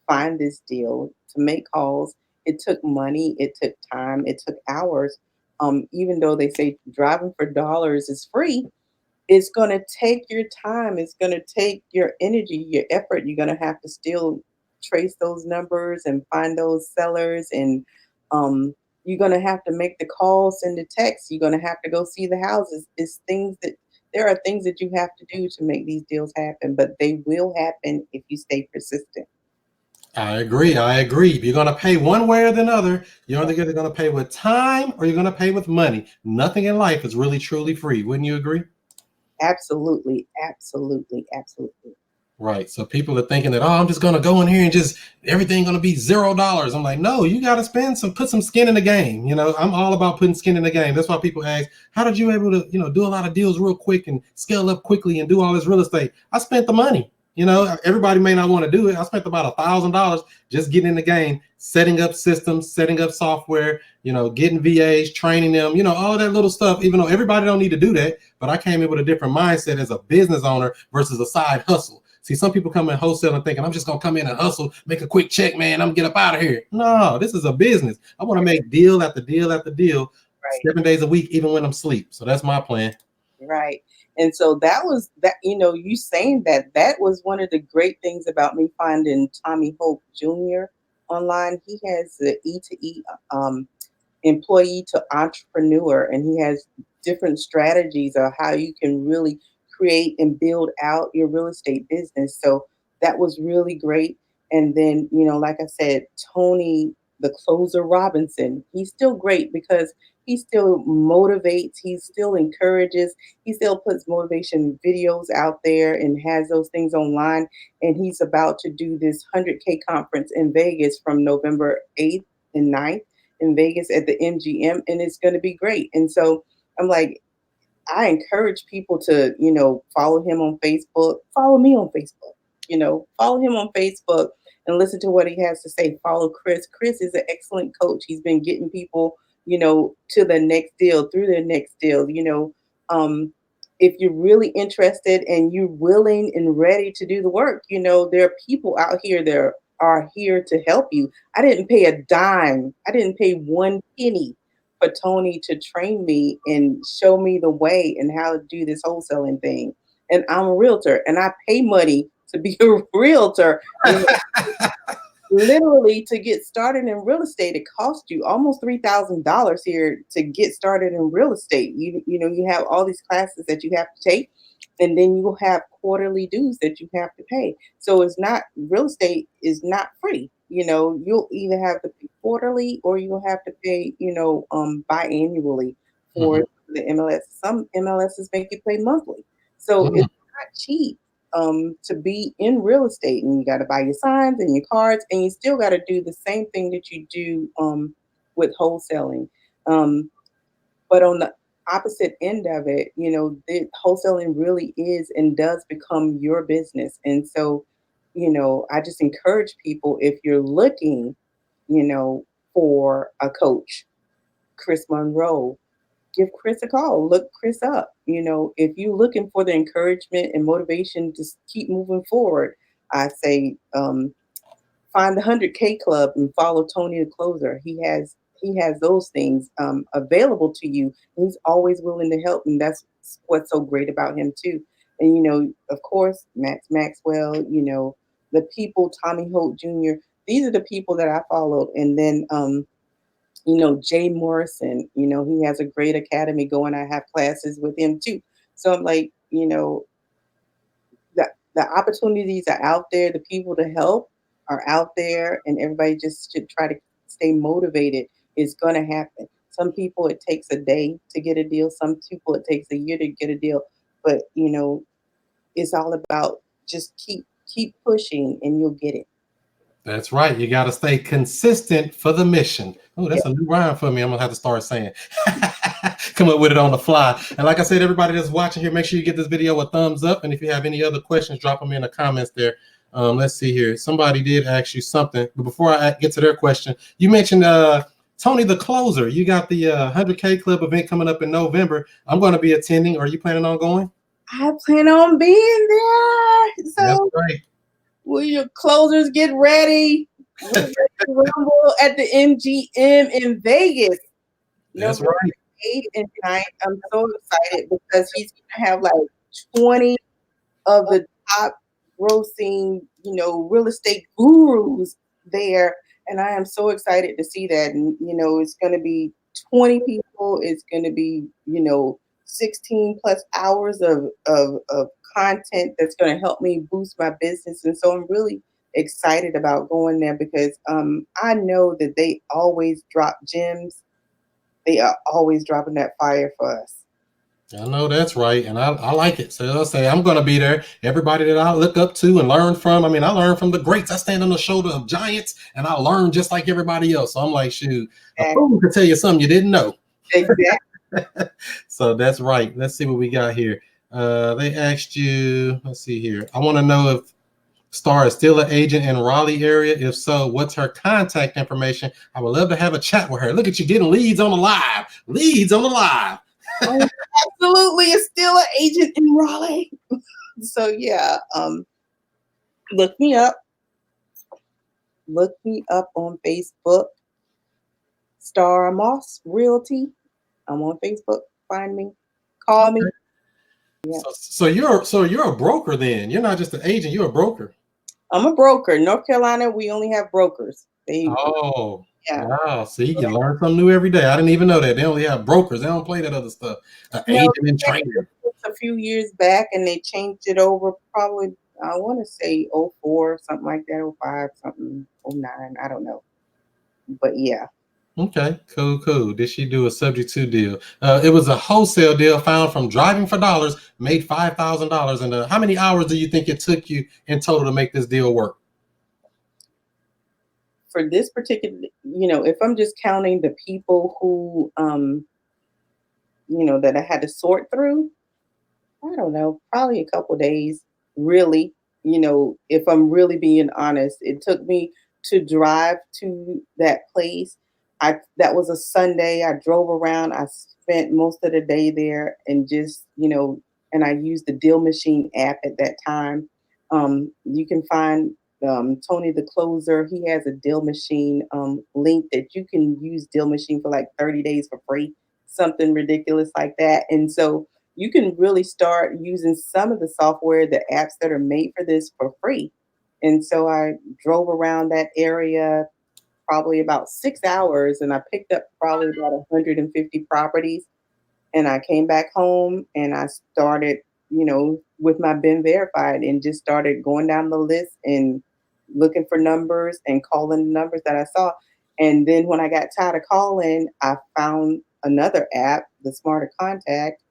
S3: find this deal, to make calls. It took money, it took time, it took hours. Even though they say driving for dollars is free, it's going to take your time. It's going to take your energy, your effort. You're going to have to still trace those numbers and find those sellers. And you're going to have to make the calls and the texts. You're going to have to go see the houses. There are things that you have to do to make these deals happen, but they will happen if you stay persistent.
S1: I agree. I agree. If you're going to pay one way or the other, you're either going to pay with time or you're going to pay with money. Nothing in life is really truly free. Wouldn't you agree?
S3: Absolutely, absolutely, absolutely.
S1: Right. So people are thinking that, oh, I'm just going to go in here and just everything going to be $0. I'm like, no, you got to put some skin in the game. I'm all about putting skin in the game. That's why people ask, how did you able to, do a lot of deals real quick and scale up quickly and do all this real estate? I spent the money. Everybody may not want to do it. I spent about $1,000 just getting in the game, setting up systems, setting up software, getting VAs, training them, all that little stuff, even though everybody don't need to do that. But I came in with a different mindset as a business owner versus a side hustle. See, some people come in wholesale and thinking, I'm just going to come in and hustle, make a quick check, man. I'm going to get up out of here. No, this is a business. I want to make deal after deal after deal,
S3: Right.
S1: 7 days a week, even when I'm asleep. So that's my plan.
S3: Right. And so that was that, you saying that was one of the great things about me finding Tommy Hope Jr. online. He has the E to E, employee to entrepreneur, and he has different strategies of how you can really create and build out your real estate business. So that was really great. And then, like I said, Tony, the closer Robinson, he's still great because he still motivates, he still encourages, he still puts motivation videos out there and has those things online. And he's about to do this 100K conference in Vegas from November 8th and 9th in Vegas at the MGM, and it's going to be great. And so I'm like, I encourage people to, follow him on Facebook, follow me on Facebook, follow him on Facebook and listen to what he has to say. Follow Chris. Chris is an excellent coach. He's been getting people, to the next deal, through their next deal. If you're really interested and you're willing and ready to do the work, there are people out here that are here to help you. I didn't pay a dime. I didn't pay one penny for Tony to train me and show me the way and how to do this wholesaling thing. And I'm a realtor and I pay money to be a realtor. Literally, to get started in real estate, it costs you almost $3,000 here to get started in real estate. You have all these classes that you have to take, and then you will have quarterly dues that you have to pay. So it's not, real estate is not free. You'll either have to pay quarterly or you'll have to pay, biannually for
S1: Mhm.
S3: the MLS. Some MLSs make you pay monthly, so
S1: Mhm.
S3: it's not cheap to be in real estate. And you got to buy your signs and your cards, and you still got to do the same thing that you do with wholesaling. Um, but on the opposite end of it, the wholesaling really is and does become your business. And so, I just encourage people, if you're looking, for a coach, Chris Monroe, give Chris a call. Look Chris up. If you're looking for the encouragement and motivation to keep moving forward, I say find the 100K club and follow Tony the Closer. He has those things available to you. He's always willing to help, and that's what's so great about him too. And of course, Max Maxwell. The people, Tommy Holt Jr. These are the people that I followed, and then Jay Morrison, he has a great academy going. I have classes with him too. So I'm like, the opportunities are out there, the people to help are out there, and everybody just should try to stay motivated. It's going to happen. Some people it takes a day to get a deal, some people it takes a year to get a deal, but it's all about just keep pushing and you'll get it.
S1: That's right. You got to stay consistent for the mission. Oh,
S3: Yeah.
S1: that's a new rhyme for me. I'm gonna have to start saying. Come up with it on the fly. And like I said, everybody that's watching here, make sure you give this video a thumbs up. And if you have any other questions, drop them in the comments there. Let's see here. Somebody did ask you something, but before I get to their question, you mentioned Tony the Closer. You got the 100K Club event coming up in November. I'm going to be attending. Are you planning on going?
S3: I plan on being there.
S1: That's
S3: So
S1: right.
S3: will your closers get ready? We're ready to rumble at the MGM in Vegas.
S1: That's
S3: November
S1: right.
S3: 8th and 9th. I'm so excited because he's gonna have like 20 of the top grossing, real estate gurus there. And I am so excited to see that. And, it's going to be 20 people. It's going to be, 16 plus hours of content that's going to help me boost my business. And so I'm really excited about going there because I know that they always drop gems. They are always dropping that fire for us.
S1: I know that's right, and I like it. So I'll say I'm going to be there. Everybody that I look up to and learn from. I mean, I learn from the greats. I stand on the shoulder of giants, and I learn just like everybody else. So I'm like, shoot, a fool could tell you something you didn't know.
S3: Exactly.
S1: So that's right. Let's see what we got here. They asked you. Let's see here. I want to know if Star is still an agent in Raleigh area. If so, what's her contact information? I would love to have a chat with her. Look at you getting leads on the live. Leads on the live.
S3: Oh, absolutely, is still an agent in Raleigh. So yeah, look me up. Look me up on Facebook, Star Moss Realty. I'm on Facebook. Find me. Call me.
S1: Okay.
S3: Yeah.
S1: So you're a broker then. You're not just an agent. You're a broker.
S3: I'm a broker. North Carolina, we only have brokers.
S1: Oh,
S3: Yeah.
S1: wow. See, you learn something new every day. I didn't even know that. They only have brokers. They don't play that other stuff.
S3: No,
S1: Agent and trainer.
S3: it's a a few years back, and they changed it over probably, I want to say, '04, something like that, '05, something, '09, I don't know. But yeah,
S1: Okay, cool, cool. Did she do a subject to deal? It was a wholesale deal found from driving for dollars, made $5,000. And how many hours do you think it took you in total to make this deal work?
S3: for this particular, if I'm just counting the people who, that I had to sort through, I don't know, probably a couple days, really. If I'm really being honest, it took me to drive to that place. That was a Sunday. I drove around. I spent most of the day there and just, and I used the Deal Machine app at that time. You can find Tony the Closer. He has a Deal Machine link that you can use Deal Machine for like 30 days for free, something ridiculous like that. And so you can really start using some of the software, the apps that are made for this for free. And so I drove around that area probably about 6 hours, and I picked up probably about 150 properties. And I came back home and I started, with my BIN verified, and just started going down the list and looking for numbers and calling the numbers that I saw. And then when I got tired of calling, I found another app, the Smarter Contact,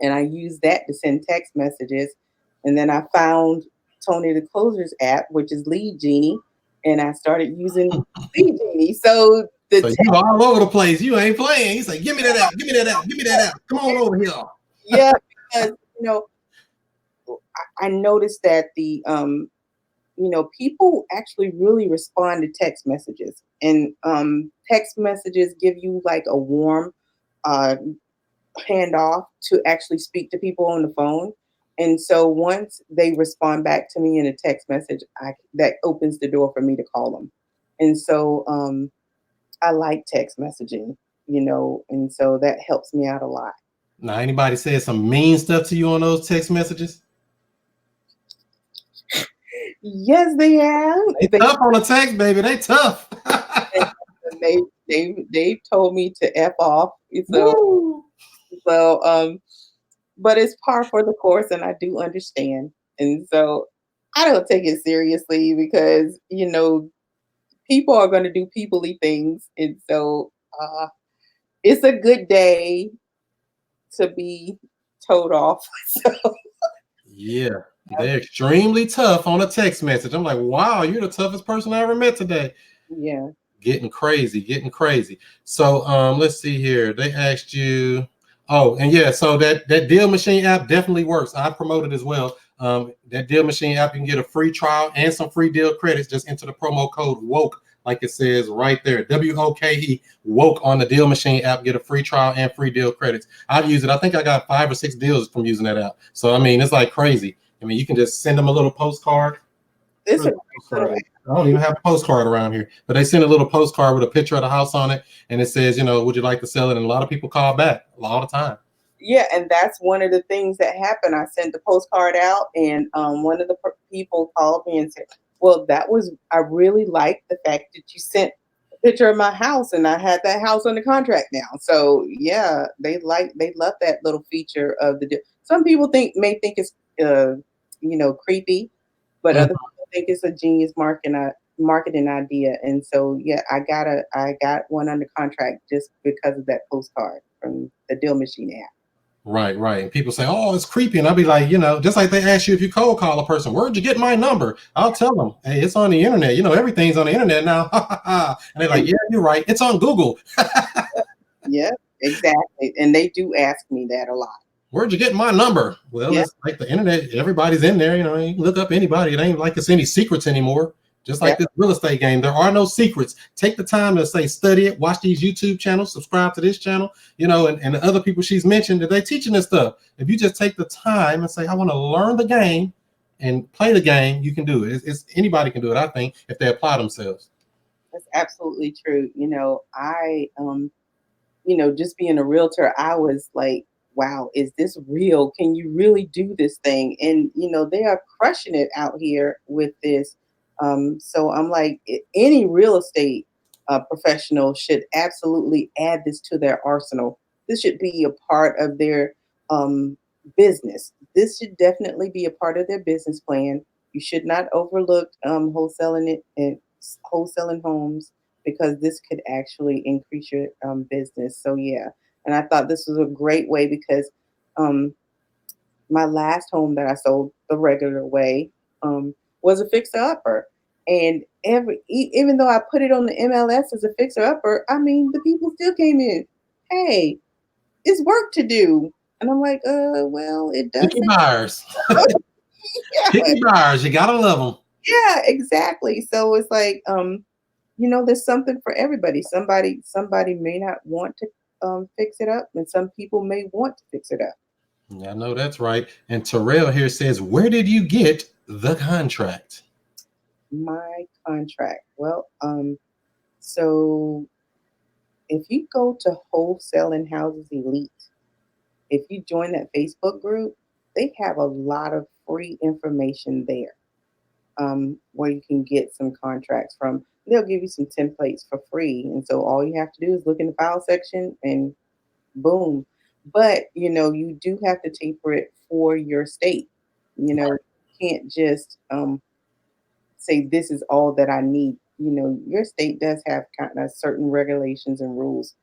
S3: and I used that to send text messages. And then I found Tony the Closer's app, which is Lead Genie, and I started using Lead Genie. So the
S1: So you all over the place. You ain't playing. He's like, give me that app, give me that app, give me that app. Come on over here.
S3: yeah, because I noticed that people actually really respond to text messages, and text messages give you like a warm uh, handoff to actually speak to people on the phone. And so once they respond back to me in a text message, that opens the door for me to call them. And so I like text messaging, and so that helps me out a lot.
S1: Now, anybody said some mean stuff to you on those text messages?
S3: Yes, they have.
S1: They tough on the text, baby. They tough.
S3: They they told me to f off. So
S1: Woo.
S3: so but it's par for the course, and I do understand. And so I don't take it seriously because people are going to do peoply things, and so it's a good day to be told off. So
S1: Yeah, they're extremely tough on a text message. I'm like, wow, you're the toughest person I ever met today.
S3: yeah,
S1: Getting crazy, getting crazy. So let's see here. They asked you, oh, and yeah, so that Deal Machine app definitely works. I promote it as well. That Deal Machine app, you can get a free trial and some free deal credits. Just enter the promo code WOKE, like it says right there. WOKE, WOKE on the Deal Machine app. Get a free trial and free deal credits. I've used it. I think I got 5 or 6 deals from using that app. So I mean, it's like crazy. I mean, you can just send them a little postcard.
S3: it's a
S1: I don't even have a postcard around here, but they send a little postcard with a picture of the house on it, and it says, would you like to sell it? And a lot of people call back all the time.
S3: yeah, and that's one of the things that happened. I sent the postcard out, and one of the people called me and said, "Well, I really like the fact that you sent a picture of my house, and I had that house under contract now." So yeah, they love that little feature of the. Some people may think it's creepy, but other
S1: Mhm.
S3: people think it's a genius marketing idea. And so yeah, I got one under contract just because of that postcard from the Deal Machine app.
S1: Right, right. And people say, "Oh, it's creepy," and I'll be like, just like they ask you if you cold call a person, "Where'd you get my number?" I'll tell them, "Hey, it's on the internet. Everything's on the internet now." And they're like, "Yeah, you're right. It's on Google."
S3: Yeah, exactly. And they do ask me that a lot.
S1: Where'd you get my number? Well,
S3: Yeah,
S1: it's like the internet. Everybody's in there. You can look up anybody. It ain't like it's any secrets anymore. Just like
S3: def-
S1: this real estate game, there are no secrets. Take the time to say, study it, watch these YouTube channels, subscribe to this channel, and the other people she's mentioned that they teaching this stuff. If you just take the time and say, I want to learn the game and play the game, you can do it. It's anybody can do it, I think, if they apply themselves.
S3: that's absolutely true. I just being a realtor, I was like, wow, is this real? Can you really do this thing? And, they are crushing it out here with this. So I'm like, any real estate professional should absolutely add this to their arsenal. This should be a part of their business. This should definitely be a part of their business plan. You should not overlook wholesaling it and wholesaling homes, because this could actually increase your business. So yeah, and I thought this was a great way because um, my last home that I sold the regular way was a fixer upper. And even though I put it on the MLS as a fixer upper, I mean, the people still came in. Hey, it's work to do. And I'm like, well, it does
S1: Picky
S3: say,
S1: buyers.
S3: yeah,
S1: Picky buyers. You gotta love them.
S3: yeah, exactly. So it's like, there's something for everybody. Somebody may not want to fix it up, and some people may want to fix it up.
S1: Yeah, I know that's right. And Terrell here says, "Where did you get the contract?"
S3: My contract. Well, so if you go to Wholesale Houses Elite, if you join that Facebook group, they have a lot of free information there, where you can get some contracts from. They'll give you some templates for free. And so all you have to do is look in the file section and boom. But, you do have to taper it for your state. You can't just say this is all that I need. Your state does have kind of certain regulations and rules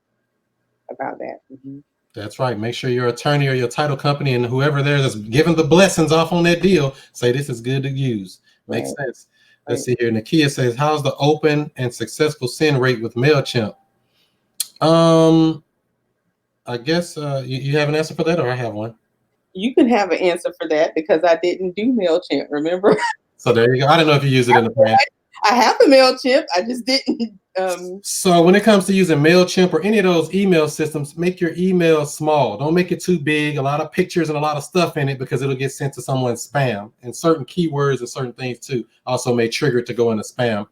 S3: about that.
S1: That's right. Make sure your attorney or your title company and whoever there that's giving the blessings off on that deal say this is good to use. Makes
S3: Right,
S1: sense. Let's
S3: right.
S1: see here. Nakia says, "How's the open and successful send rate with Mailchimp?" Um, I guess you have an answer for that, or I have one.
S3: You can have an answer for that because I didn't do MailChimp, remember?
S1: So there you go. I don't know if you use it in the past.
S3: I have the MailChimp. I just didn't.
S1: So when it comes to using MailChimp or any of those email systems, make your email small. Don't make it too big, a lot of pictures and a lot of stuff in it, because it'll get sent to someone's spam. And certain keywords and certain things too also may trigger it to go in a spam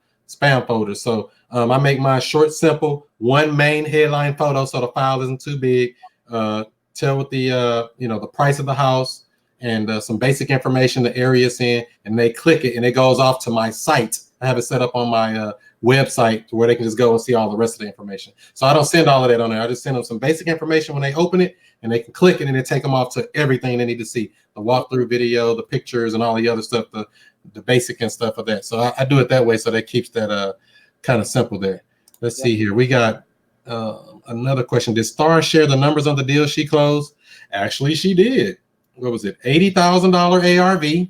S1: folder. So I make mine short, simple, one main headline photo so the file isn't too big. Tell what the price of the house and some basic information, the area it's in, and they click it and it goes off to my site. I have it set up on my website where they can just go and see all the rest of the information. So I don't send all of that on there. I just send them some basic information when they open it, and they can click it and it take them off to everything they need to see: the walkthrough video, the pictures, and all the other stuff, the basic and stuff of that. So I do it that way, so that keeps that kind of simple there. Let's see here. We got another question. Did Star share the numbers on the deal she closed? Actually, she did. What was it? $80,000 ARV,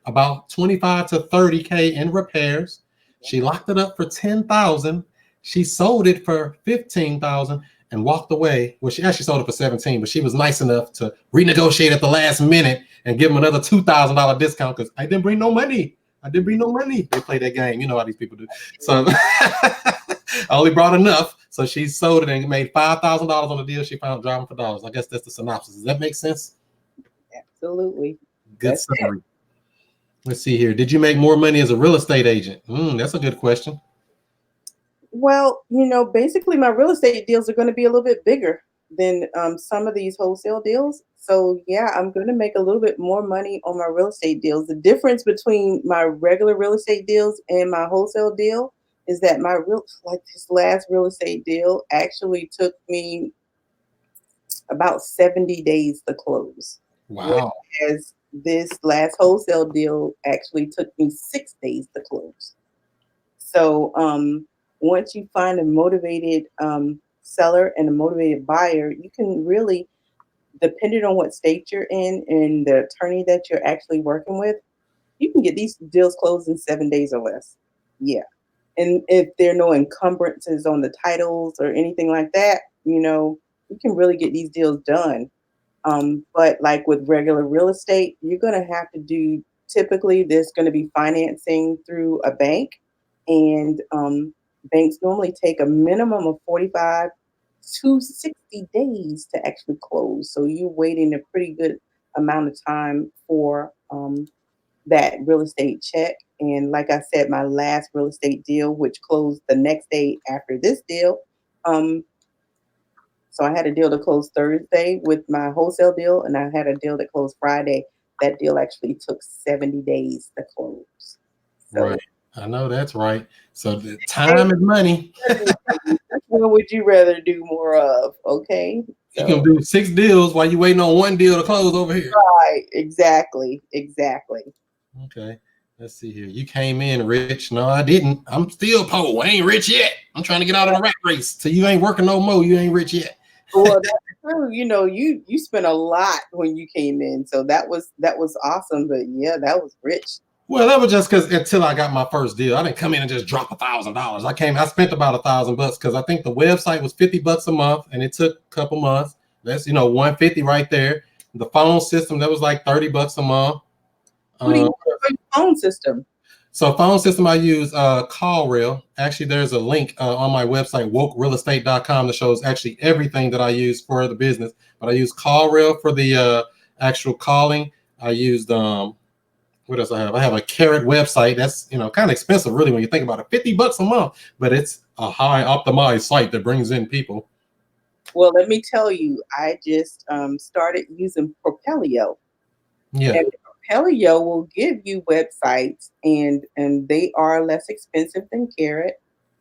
S1: about 25 to 30K in repairs. She locked it up for 10,000. She sold it for 15,000 and walked away. Well, she actually sold it for 17, but she was nice enough to renegotiate at the last minute and give him another $2,000 discount because I didn't bring no money. I didn't bring no money. They play that game. You know how these people do. So I only brought enough. So she sold it and made $5,000 on the deal she found driving for dollars. I guess that's the synopsis. Does that make sense?
S3: Absolutely.
S1: Good summary. Let's see here. Did you make more money as a real estate agent? That's a good question.
S3: Well, basically, my real estate deals are going to be a little bit bigger than some of these wholesale deals. So, yeah, I'm going to make a little bit more money on my real estate deals. The difference between my regular real estate deals and my wholesale deal is that this last real estate deal actually took me about 70 days to close.
S1: Wow.
S3: Whereas this last wholesale deal actually took me 6 days to close. So once you find a motivated seller and a motivated buyer, you can really, depending on what state you're in and the attorney that you're actually working with, you can get these deals closed in 7 days or less. Yeah. And if there are no encumbrances on the titles or anything like that, you can really get these deals done. But like with regular real estate, you're going to have to do, typically, there's going to be financing through a bank. And banks normally take a minimum of 45 to 60 days to actually close. So you're waiting a pretty good amount of time for that real estate check. And like I said, my last real estate deal, which closed the next day after this deal, so I had a deal to close Thursday with my wholesale deal, and I had a deal that closed Friday. That deal actually took 70 days to close. So,
S1: Right. I know that's right. So the time is money.
S3: what would you rather do more of? Okay.
S1: You can do 6 deals while you waiting on one deal to close over here.
S3: Right, exactly.
S1: Okay. Let's see here. You came in rich. No, I didn't. I'm still poor. I ain't rich yet. I'm trying to get out of the rat race. So you ain't working no more. You ain't rich yet.
S3: Well, that's true. You spent a lot when you came in, so that was awesome. But yeah, that was rich.
S1: Well, that was just because until I got my first deal, I didn't come in and just drop $1,000. I spent about $1,000 because I think the website was $50 a month, and it took a couple months. That's $150 right there. The phone system that was like $30 a month.
S3: What do you use for your phone system?
S1: So phone system I use CallRail. Actually, there's a link on my website, wokerealestate.com, that shows actually everything that I use for the business. But I use CallRail for the actual calling. I used what else I have? I have a Carrot website. That's kind of expensive, really, when you think about it. $50 a month, but it's a high optimized site that brings in people.
S3: Well, let me tell you, I just started using Propelio.
S1: Yeah.
S3: And Propelio will give you websites, and they are less expensive than Carrot.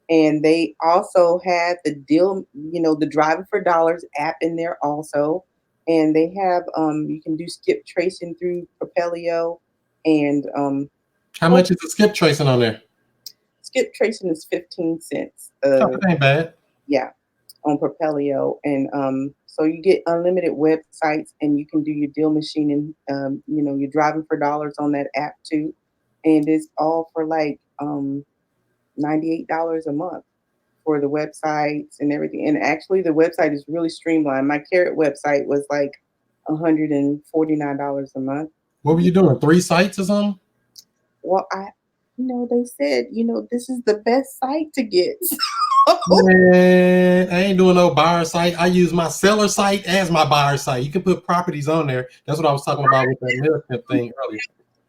S3: And they also had the deal, the Driving for Dollars app in there also. And they have you can do skip tracing through Propelio, and
S1: How much is the skip tracing on there?
S3: skip tracing is 15 cents.
S1: That ain't bad.
S3: Yeah, on Propelio, and so you get unlimited websites, and you can do your deal machining. You're Driving for Dollars on that app too, and it's all for like $98 a month for the websites and everything. And actually, the website is really streamlined. My Carrot website was like $149 a month.
S1: What were you doing? 3 sites or something?
S3: Well, they said, this is the best site to get.
S1: Man, I ain't doing no buyer site. I use my seller site as my buyer site. You can put properties on there. That's what I was talking about with that militant thing earlier.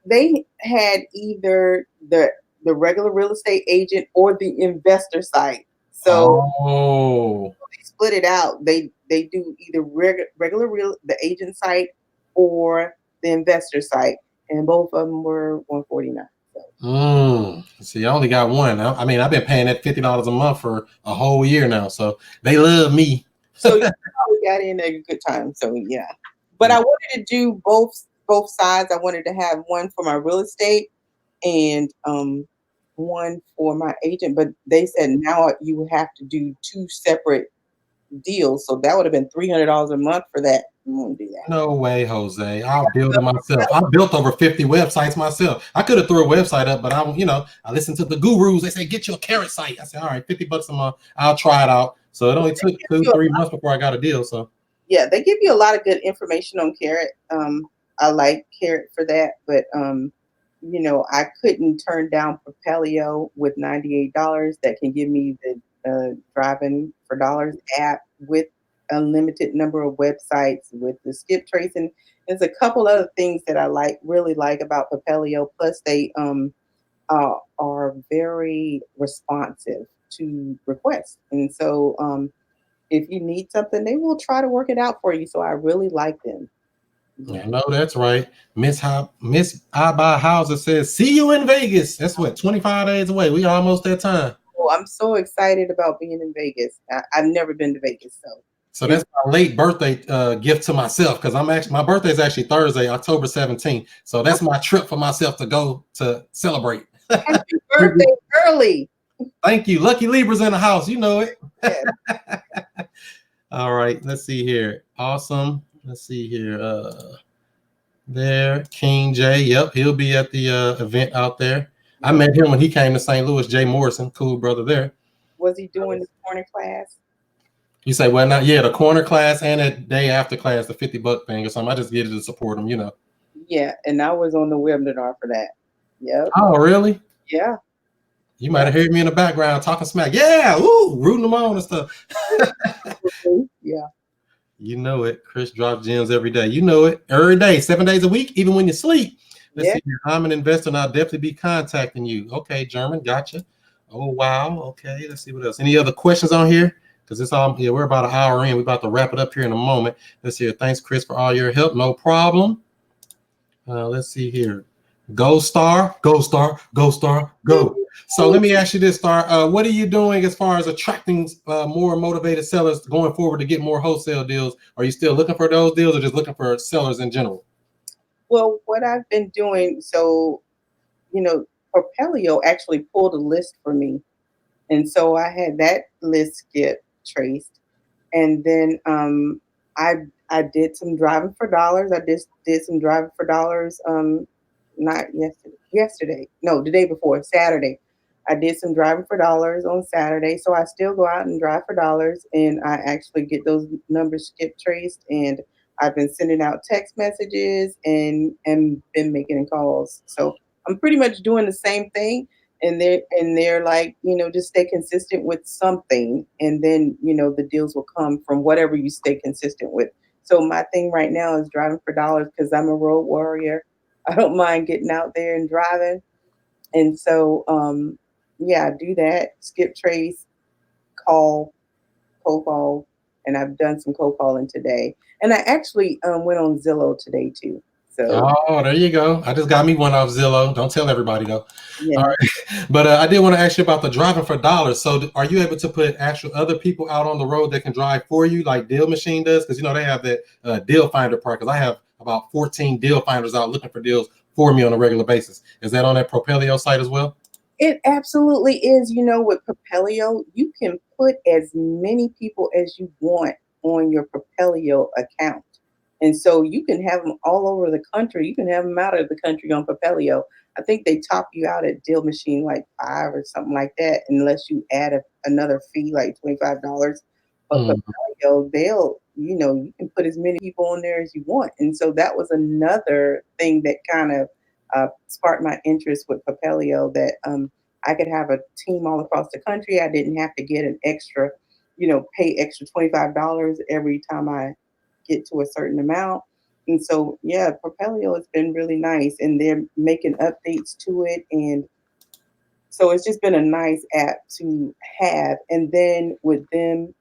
S3: They had either the regular real estate agent or the investor site. So they split it out. They do either regular the agent site or the investor site, and both of them were $149.
S1: See, I only got one. I mean, I've been paying that $50 a month for a whole year now, so they love me.
S3: So you probably got in at a good time. So yeah, but I wanted to do both sides. I wanted to have one for my real estate and one for my agent. But they said now you have to do 2 separate deals, so that would have been $300 a month for that. I won't do that.
S1: No way, Jose. I'll build it myself. I built over 50 websites myself. I could have threw a website up, but I listened to the gurus. They say get your Carrot site. I said, all right, $50 a month. I'll try it out. So it only took 2-3 months before I got a deal. So
S3: yeah, they give you a lot of good information on Carrot. I like Carrot for that, but I couldn't turn down Propelio with $98 that can give me the Driving for Dollars app with a limited number of websites with the skip tracing. There's a couple other things that I really like about Propelio. Plus, they are very responsive to requests, and so if you need something, they will try to work it out for you. So I really like them.
S1: I know that's right. Miss I Buy Houses says, see you in Vegas. That's what, 25 days away. We almost that time.
S3: Oh, I'm so excited about being in Vegas. I've never been to Vegas,
S1: so that's my late birthday gift to myself, because my birthday is actually Thursday, October 17th. So that's my trip for myself to go to celebrate.
S3: Happy birthday early.
S1: Thank you. Lucky Libra's in the house. You know it.
S3: Yeah.
S1: All right. Let's see here. Awesome. Let's see here. There, King J. Yep, he'll be at the event out there. I met him when he came to St. Louis. Jay Morrison, cool brother there.
S3: Was he doing the corner class?
S1: You say, well, not the corner class and a day after class, the $50 thing or something. I just get it to support him,
S3: Yeah, and I was on the webinar for that. Yep.
S1: Oh, really?
S3: Yeah.
S1: You might have heard me in the background talking smack. Yeah, rooting them on and stuff.
S3: Yeah.
S1: You know it. Chris drops gems every day. You know it. Every day, 7 days a week, even when you sleep. Let's see here. I'm an investor and I'll definitely be contacting you. Okay, German, gotcha. Oh, wow. Okay, let's see what else. Any other questions on here? Because it's all, we're about an hour in. We're about to wrap it up here in a moment. Let's see here. Thanks, Chris, for all your help. No problem. Let's see here. Go Star, go Star, go Star, go. So let me ask you this, Star. What are you doing as far as attracting more motivated sellers going forward to get more wholesale deals? Are you still looking for those deals, or just looking for sellers in general?
S3: Well, what I've been doing, so you know, Propelio actually pulled a list for me, and so I had that list get traced. And then I did some driving for dollars. I just did some driving for dollars. Not yesterday. No, the day before, Saturday. I did some driving for dollars on Saturday. So I still go out and drive for dollars, and I actually get those numbers skip traced. And I've been sending out text messages and been making calls. So I'm pretty much doing the same thing, and they're like, just stay consistent with something, and then the deals will come from whatever you stay consistent with. So my thing right now is driving for dollars because I'm a road warrior. I don't mind getting out there and driving. And so yeah, I do that, skip trace, call, cold call, and I've done some cold calling today, and I actually went on Zillow today too. So
S1: Oh, there you go. I just got me one off Zillow. Don't tell everybody though. All
S3: yeah.
S1: right, but I did want to ask you about the driving for dollars. So, are you able to put actual other people out on the road that can drive for you, like Deal Machine does? Because they have that deal finder part. Because I have about 14 deal finders out looking for deals for me on a regular basis. Is that on that Propelio site as well?
S3: It absolutely is. With Propelio, you can put as many people as you want on your Propelio account. And so you can have them all over the country. You can have them out of the country on Propelio. I think they top you out at Deal Machine like five or something like that, unless you add another fee like $25. But
S1: Mm,
S3: Propelio, you can put as many people on there as you want. And so that was another thing that kind of sparked my interest with Propelio, that I could have a team all across the country. I didn't have to get an extra, pay extra $25 every time I get to a certain amount. And so, yeah, Propelio has been really nice, and they're making updates to it. And so it's just been a nice app to have. And then with them,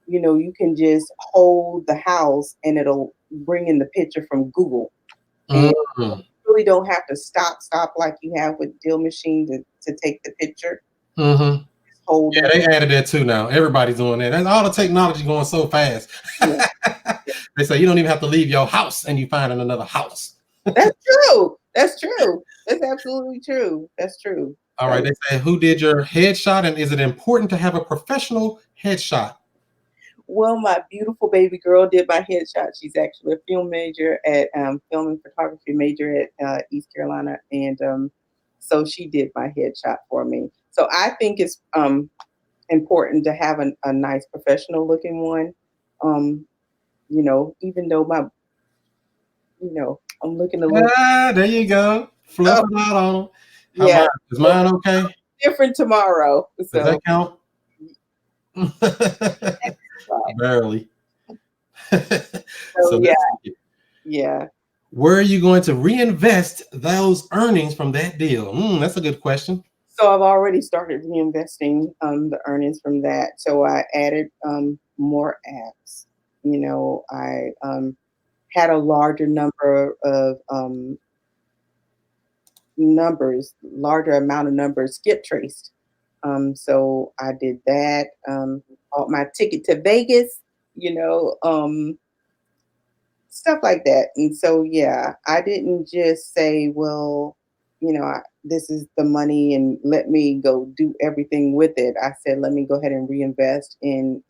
S3: you can just hold the house and it'll bring in the picture from Google. And
S1: mm,
S3: really don't have to stop like you have with Deal Machine to take the picture.
S1: mm-hmm.
S3: Just hold
S1: Yeah,
S3: them.
S1: they added that too now. Everybody's doing that. That's all the technology going so fast.
S3: Yeah, yeah.
S1: They say you don't even have to leave your house and you find another house.
S3: That's true. That's true. That's absolutely true. That's true.
S1: All right.
S3: So,
S1: They say, who did your headshot, and is it important to have a professional headshot?
S3: well, my beautiful baby girl did my headshot. She's actually a film major at film and photography major at East Carolina, and so she did my headshot for me. So I think it's important to have a nice professional looking one. Um, even though I'm looking a little.
S1: Ah, there you go. Fluff
S3: Oh,
S1: it out on them. How
S3: yeah,
S1: mine? Is mine okay?
S3: different tomorrow.
S1: Does
S3: So,
S1: that count?
S3: right.
S1: Barely.
S3: So
S1: So
S3: yeah,
S1: let's see.
S3: yeah.
S1: Where are you going to reinvest those earnings from that deal? That's a good question.
S3: So I've already started reinvesting the earnings from that. So I added more apps. I had a larger number of larger amount of numbers skip traced. So I did that. Bought my ticket to Vegas. You know, stuff like that. And so, yeah, I didn't just say, well, this is the money and let me go do everything with it. I said, let me go ahead and reinvest in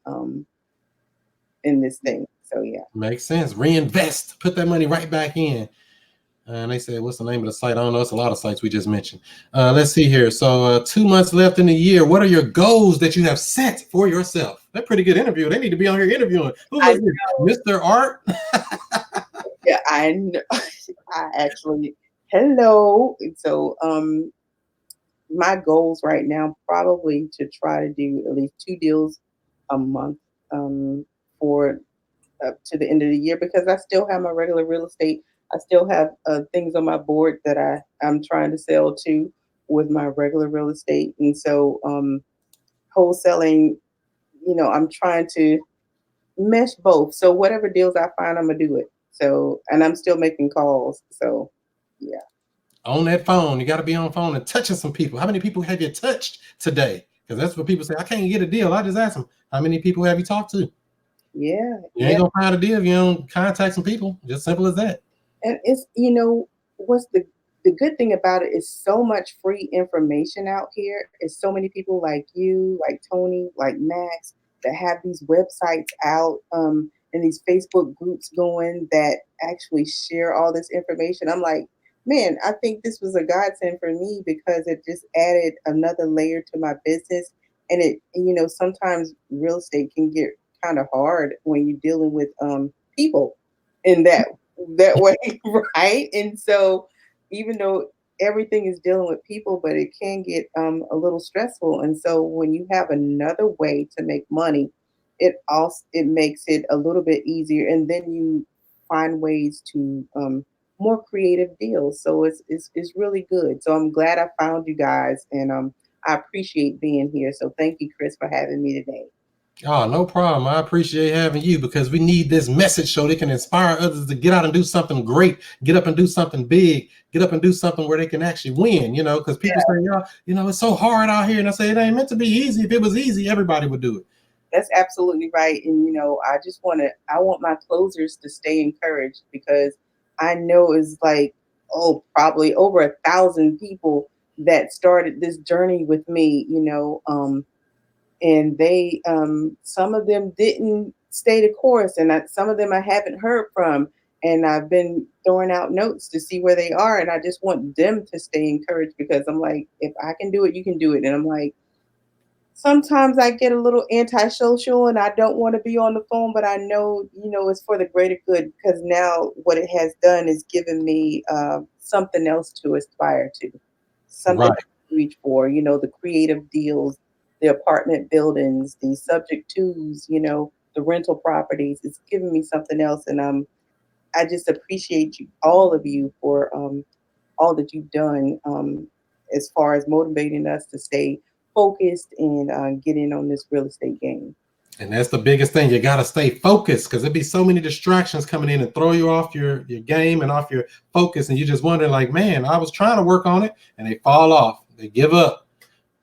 S3: this thing. So yeah.
S1: Makes sense. Reinvest. Put that money right back in. And they said, what's the name of the site? I don't know. It's a lot of sites we just mentioned. Let's see here. So 2 months left in the year. What are your goals that you have set for yourself? That's a pretty good interview. They need to be on here interviewing. Who
S3: I
S1: was this? Mr. Art?
S3: Yeah, I know. I actually hello. So my goals right now probably to try to do at least two deals a month for up to the end of the year, because I still have my regular real estate. I still have things on my board that I'm trying to sell to with my regular real estate. And so wholesaling, I'm trying to mesh both. So whatever deals I find, I'm gonna do it. So, and I'm still making calls. So yeah.
S1: on that phone. You got to be on phone and touching some people. How many people have you touched today? Because that's what people say. I can't get a deal. I just ask them, how many people have you talked to?
S3: Yeah,
S1: You ain't
S3: yeah.
S1: gonna find a deal if you don't contact some people. Just simple as that.
S3: And it's, what's the good thing about it is so much free information out here. It's so many people like you, like Tony, like Max, that have these websites out, and these Facebook groups going that actually share all this information. I'm like, man, I think this was a godsend for me because it just added another layer to my business. And sometimes real estate can get kind of hard when you're dealing with people in that way, right? And so, even though everything is dealing with people, but it can get a little stressful. And so, when you have another way to make money, it makes it a little bit easier, and then you find ways to more creative deals. So it's really good. So I'm glad I found you guys, and I appreciate being here. So thank you, Chris, for having me today.
S1: Oh, no problem. I appreciate having you because we need this message so they can inspire others to get out and do something great, get up and do something big, get up and do something where they can actually win, because people say, it's so hard out here. And I say, it ain't meant to be easy. If it was easy, everybody would do it.
S3: That's absolutely right. And I want my closers to stay encouraged because I know it's like, oh, probably over 1,000 people that started this journey with me, and they some of them didn't stay the course, and some of them I haven't heard from, and I've been throwing out notes to see where they are, and I just want them to stay encouraged because I'm like, if I can do it, you can do it. And I'm like, sometimes I get a little antisocial and I don't want to be on the phone, but I know, it's for the greater good because now what it has done is given me something else to aspire to, something
S1: Right.
S3: to reach for, the creative deals, the apartment buildings, the subject twos, the rental properties. It's given me something else. And I just appreciate you, all of you, for all that you've done as far as motivating us to stay focused and get in on this real estate game.
S1: And that's the biggest thing. You got to stay focused because there'd be so many distractions coming in and throw you off your game and off your focus. And you're just wondering, like, man, I was trying to work on it and they fall off. They give up.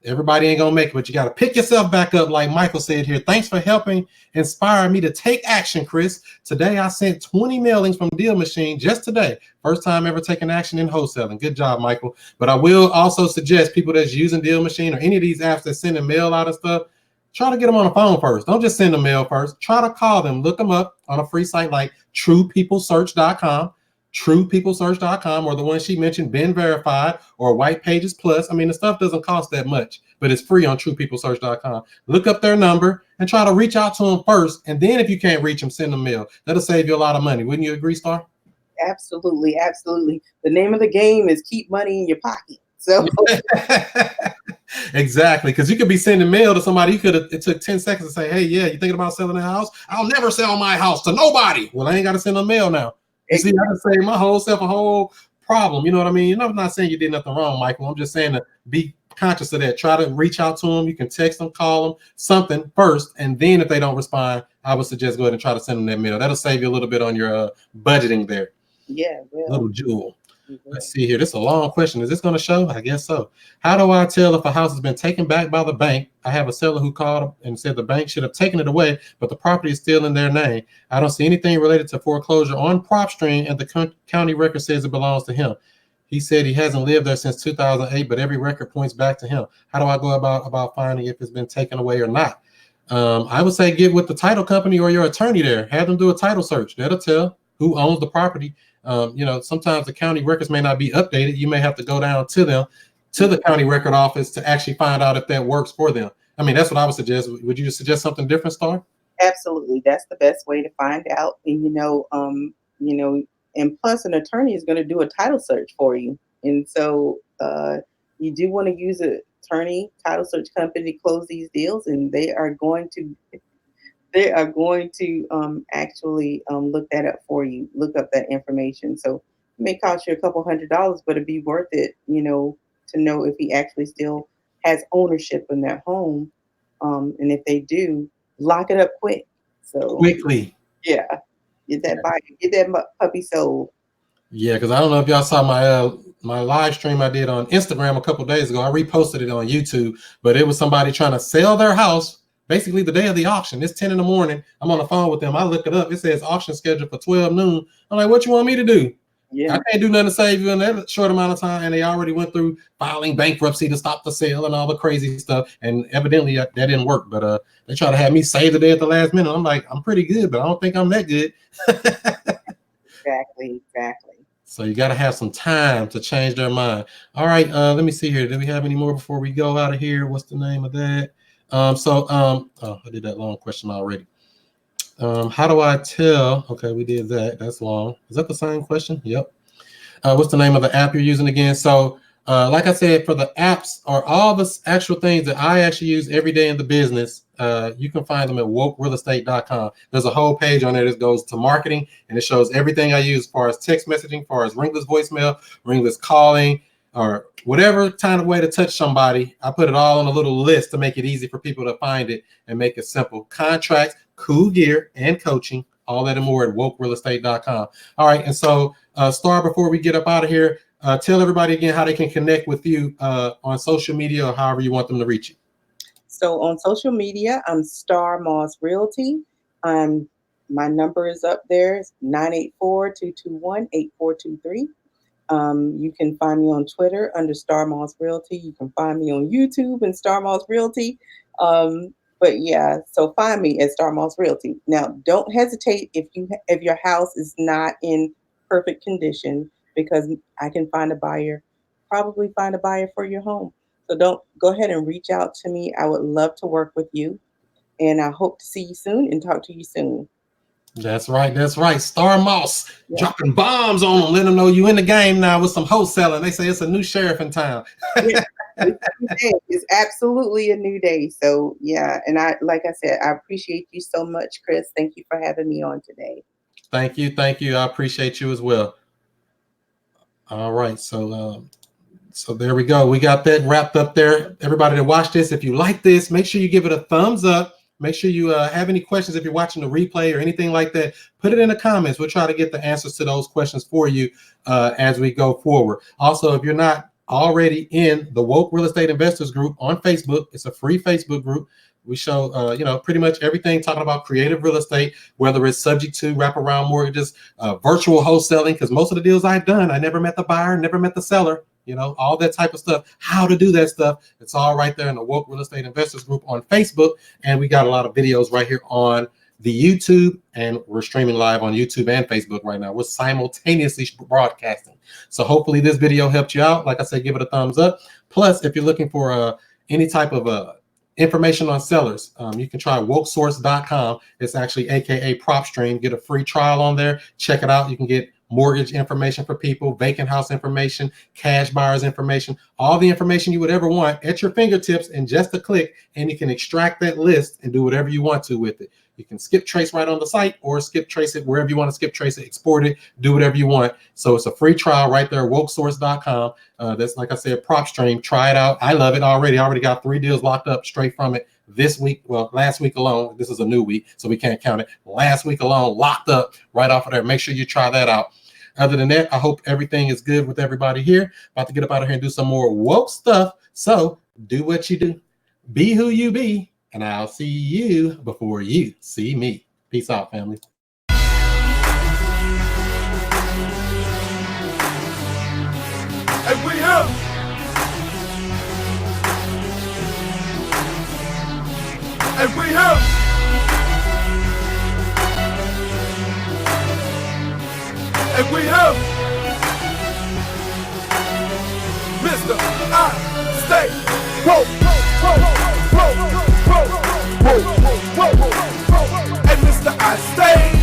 S1: Everybody ain't gonna make it, but you got to pick yourself back up, like Michael said here. Thanks for helping inspire me to take action, Chris. Today I sent 20 mailings from Deal Machine just today. First time ever taking action in wholesaling. Good job, Michael. But I will also suggest people that's using Deal Machine or any of these apps that send a mail out and stuff, try to get them on the phone first. Don't just send a mail first. Try to call them. Look them up on a free site like truepeoplesearch.com. TruePeopleSearch.com, or the one she mentioned, Been Verified, or White Pages Plus. I mean, the stuff doesn't cost that much, but it's free on TruePeopleSearch.com. Look up their number and try to reach out to them first. And then if you can't reach them, send them mail. That'll save you a lot of money. Wouldn't you agree, Star?
S3: Absolutely, absolutely. The name of the game is keep money in your pocket. So
S1: Exactly, because you could be sending mail to somebody. It took 10 seconds to say, hey, yeah, you thinking about selling a house? I'll never sell my house to nobody. Well, I ain't got to send a mail now. You see, I just saved my whole self a whole problem. You know what I mean? I'm not saying you did nothing wrong, Michael. I'm just saying to be conscious of that. Try to reach out to them. You can text them, call them, something first. And then if they don't respond, I would suggest go ahead and try to send them that mail. That'll save you a little bit on your budgeting there.
S3: Yeah,
S1: Little jewel. Let's see here. This is a long question. Is this going to show? I guess so. How do I tell if a house has been taken back by the bank? I have a seller who called and said the bank should have taken it away, but the property is still in their name. I don't see anything related to foreclosure on PropStream, and the county record says it belongs to him. He said he hasn't lived there since 2008, but every record points back to him. How do I go about finding if it's been taken away or not? I would say get with the title company or your attorney there. Have them do a title search. That'll tell who owns the property. Sometimes the county records may not be updated. You may have to go down to them, to the county record office to actually find out if that works for them. I mean, that's what I would suggest. Would you suggest something different, Star?
S3: absolutely. That's the best way to find out. And and plus an attorney is going to do a title search for you. And so you do want to use an attorney title search company to close these deals, and they are going to actually look that up for you, look up that information. So it may cost you a couple $100, but it'd be worth it, to know if he actually still has ownership in that home. And if they do, lock it up quick. So
S1: Quickly.
S3: yeah, get that puppy sold.
S1: Yeah, because I don't know if y'all saw my live stream I did on Instagram a couple days ago. I reposted it on YouTube, but it was somebody trying to sell their house basically the day of the auction. It's 10 in the morning. I'm on the phone with them. I look it up. It says auction scheduled for 12 noon. I'm like, what you want me to do?
S3: Yeah.
S1: I can't do nothing to save you in that short amount of time. And they already went through filing bankruptcy to stop the sale and all the crazy stuff. And evidently that didn't work. But they try to have me save the day at the last minute. I'm like, I'm pretty good, but I don't think I'm that good.
S3: Exactly.
S1: So you got to have some time to change their mind. All right, let me see here. Do we have any more before we go out of here? What's the name of that? Oh, I did that long question already. How do I tell? Okay, we did that. That's long. Is that the same question? Yep. What's the name of the app you're using again? So, like I said, for the apps or all the actual things that I actually use every day in the business, you can find them at wokerealestate.com. There's a whole page on there that goes to marketing, and it shows everything I use as far as text messaging, as far as ringless voicemail, ringless calling, or whatever kind of way to touch somebody. I put it all on a little list to make it easy for people to find it and make it simple. Contracts, cool gear, and coaching, all that and more at wokerealestate.com. All right, and so Star, before we get up out of here, tell everybody again how they can connect with you on social media or however you want them to reach you.
S3: So on social media, I'm Star Moss Realty. My number is up there. It's 984-221-8423. You can find me on Twitter under Star Moss Realty. You can find me on YouTube and Star Moss Realty. But yeah, so find me at Star Moss Realty. Now, don't hesitate if your house is not in perfect condition, because I can probably find a buyer for your home. So don't go ahead and reach out to me. I would love to work with you, and I hope to see you soon and talk to you soon.
S1: That's right. Star Moss dropping bombs on them, letting them know you in the game now with some wholesaling. They say it's a new sheriff in town.
S3: It's absolutely a new day. So yeah, and like I said, I appreciate you so much, Chris. Thank you for having me on today.
S1: Thank you. I appreciate you as well. All right, so there we go. We got that wrapped up there. Everybody that watched this, if you like this, make sure you give it a thumbs up. Make sure you have any questions if you're watching the replay or anything like that. Put it in the comments. We'll try to get the answers to those questions for you as we go forward. Also, if you're not already in the Woke Real Estate Investors Group on Facebook, it's a free Facebook group. We show, pretty much everything talking about creative real estate, whether it's subject to wraparound mortgages, virtual wholesaling, because most of the deals I've done, I never met the buyer, never met the seller, all that type of stuff, how to do that stuff. It's all right there in the Woke Real Estate Investors Group on Facebook. And we got a lot of videos right here on the YouTube, and we're streaming live on YouTube and Facebook right now. We're simultaneously broadcasting. So hopefully this video helped you out. Like I said, give it a thumbs up. Plus, if you're looking for any type of information on sellers, you can try wokesource.com. It's actually AKA PropStream. Get a free trial on there. Check it out. You can get mortgage information for people, vacant house information, cash buyers information, all the information you would ever want at your fingertips in just a click, and you can extract that list and do whatever you want to with it. You can skip trace right on the site or skip trace it wherever you want to skip trace it, export it, do whatever you want. So it's a free trial right there, wokesource.com. That's, like I said, PropStream. Try it out. I love it already. I already got 3 deals locked up straight from it this week. Well, last week alone. This is a new week, so we can't count it. Last week alone, locked up right off of there. Make sure you try that out. Other than that, I hope everything is good with everybody here. About to get up out of here and do some more woke stuff. So do what you do. Be who you be. And I'll see you before you see me. Peace out, family.
S2: And we have. And we have. And we have. Mr. I stay. Whoa, whoa, whoa, whoa, whoa, whoa, whoa, whoa, whoa, whoa, whoa, and Mr. I stay.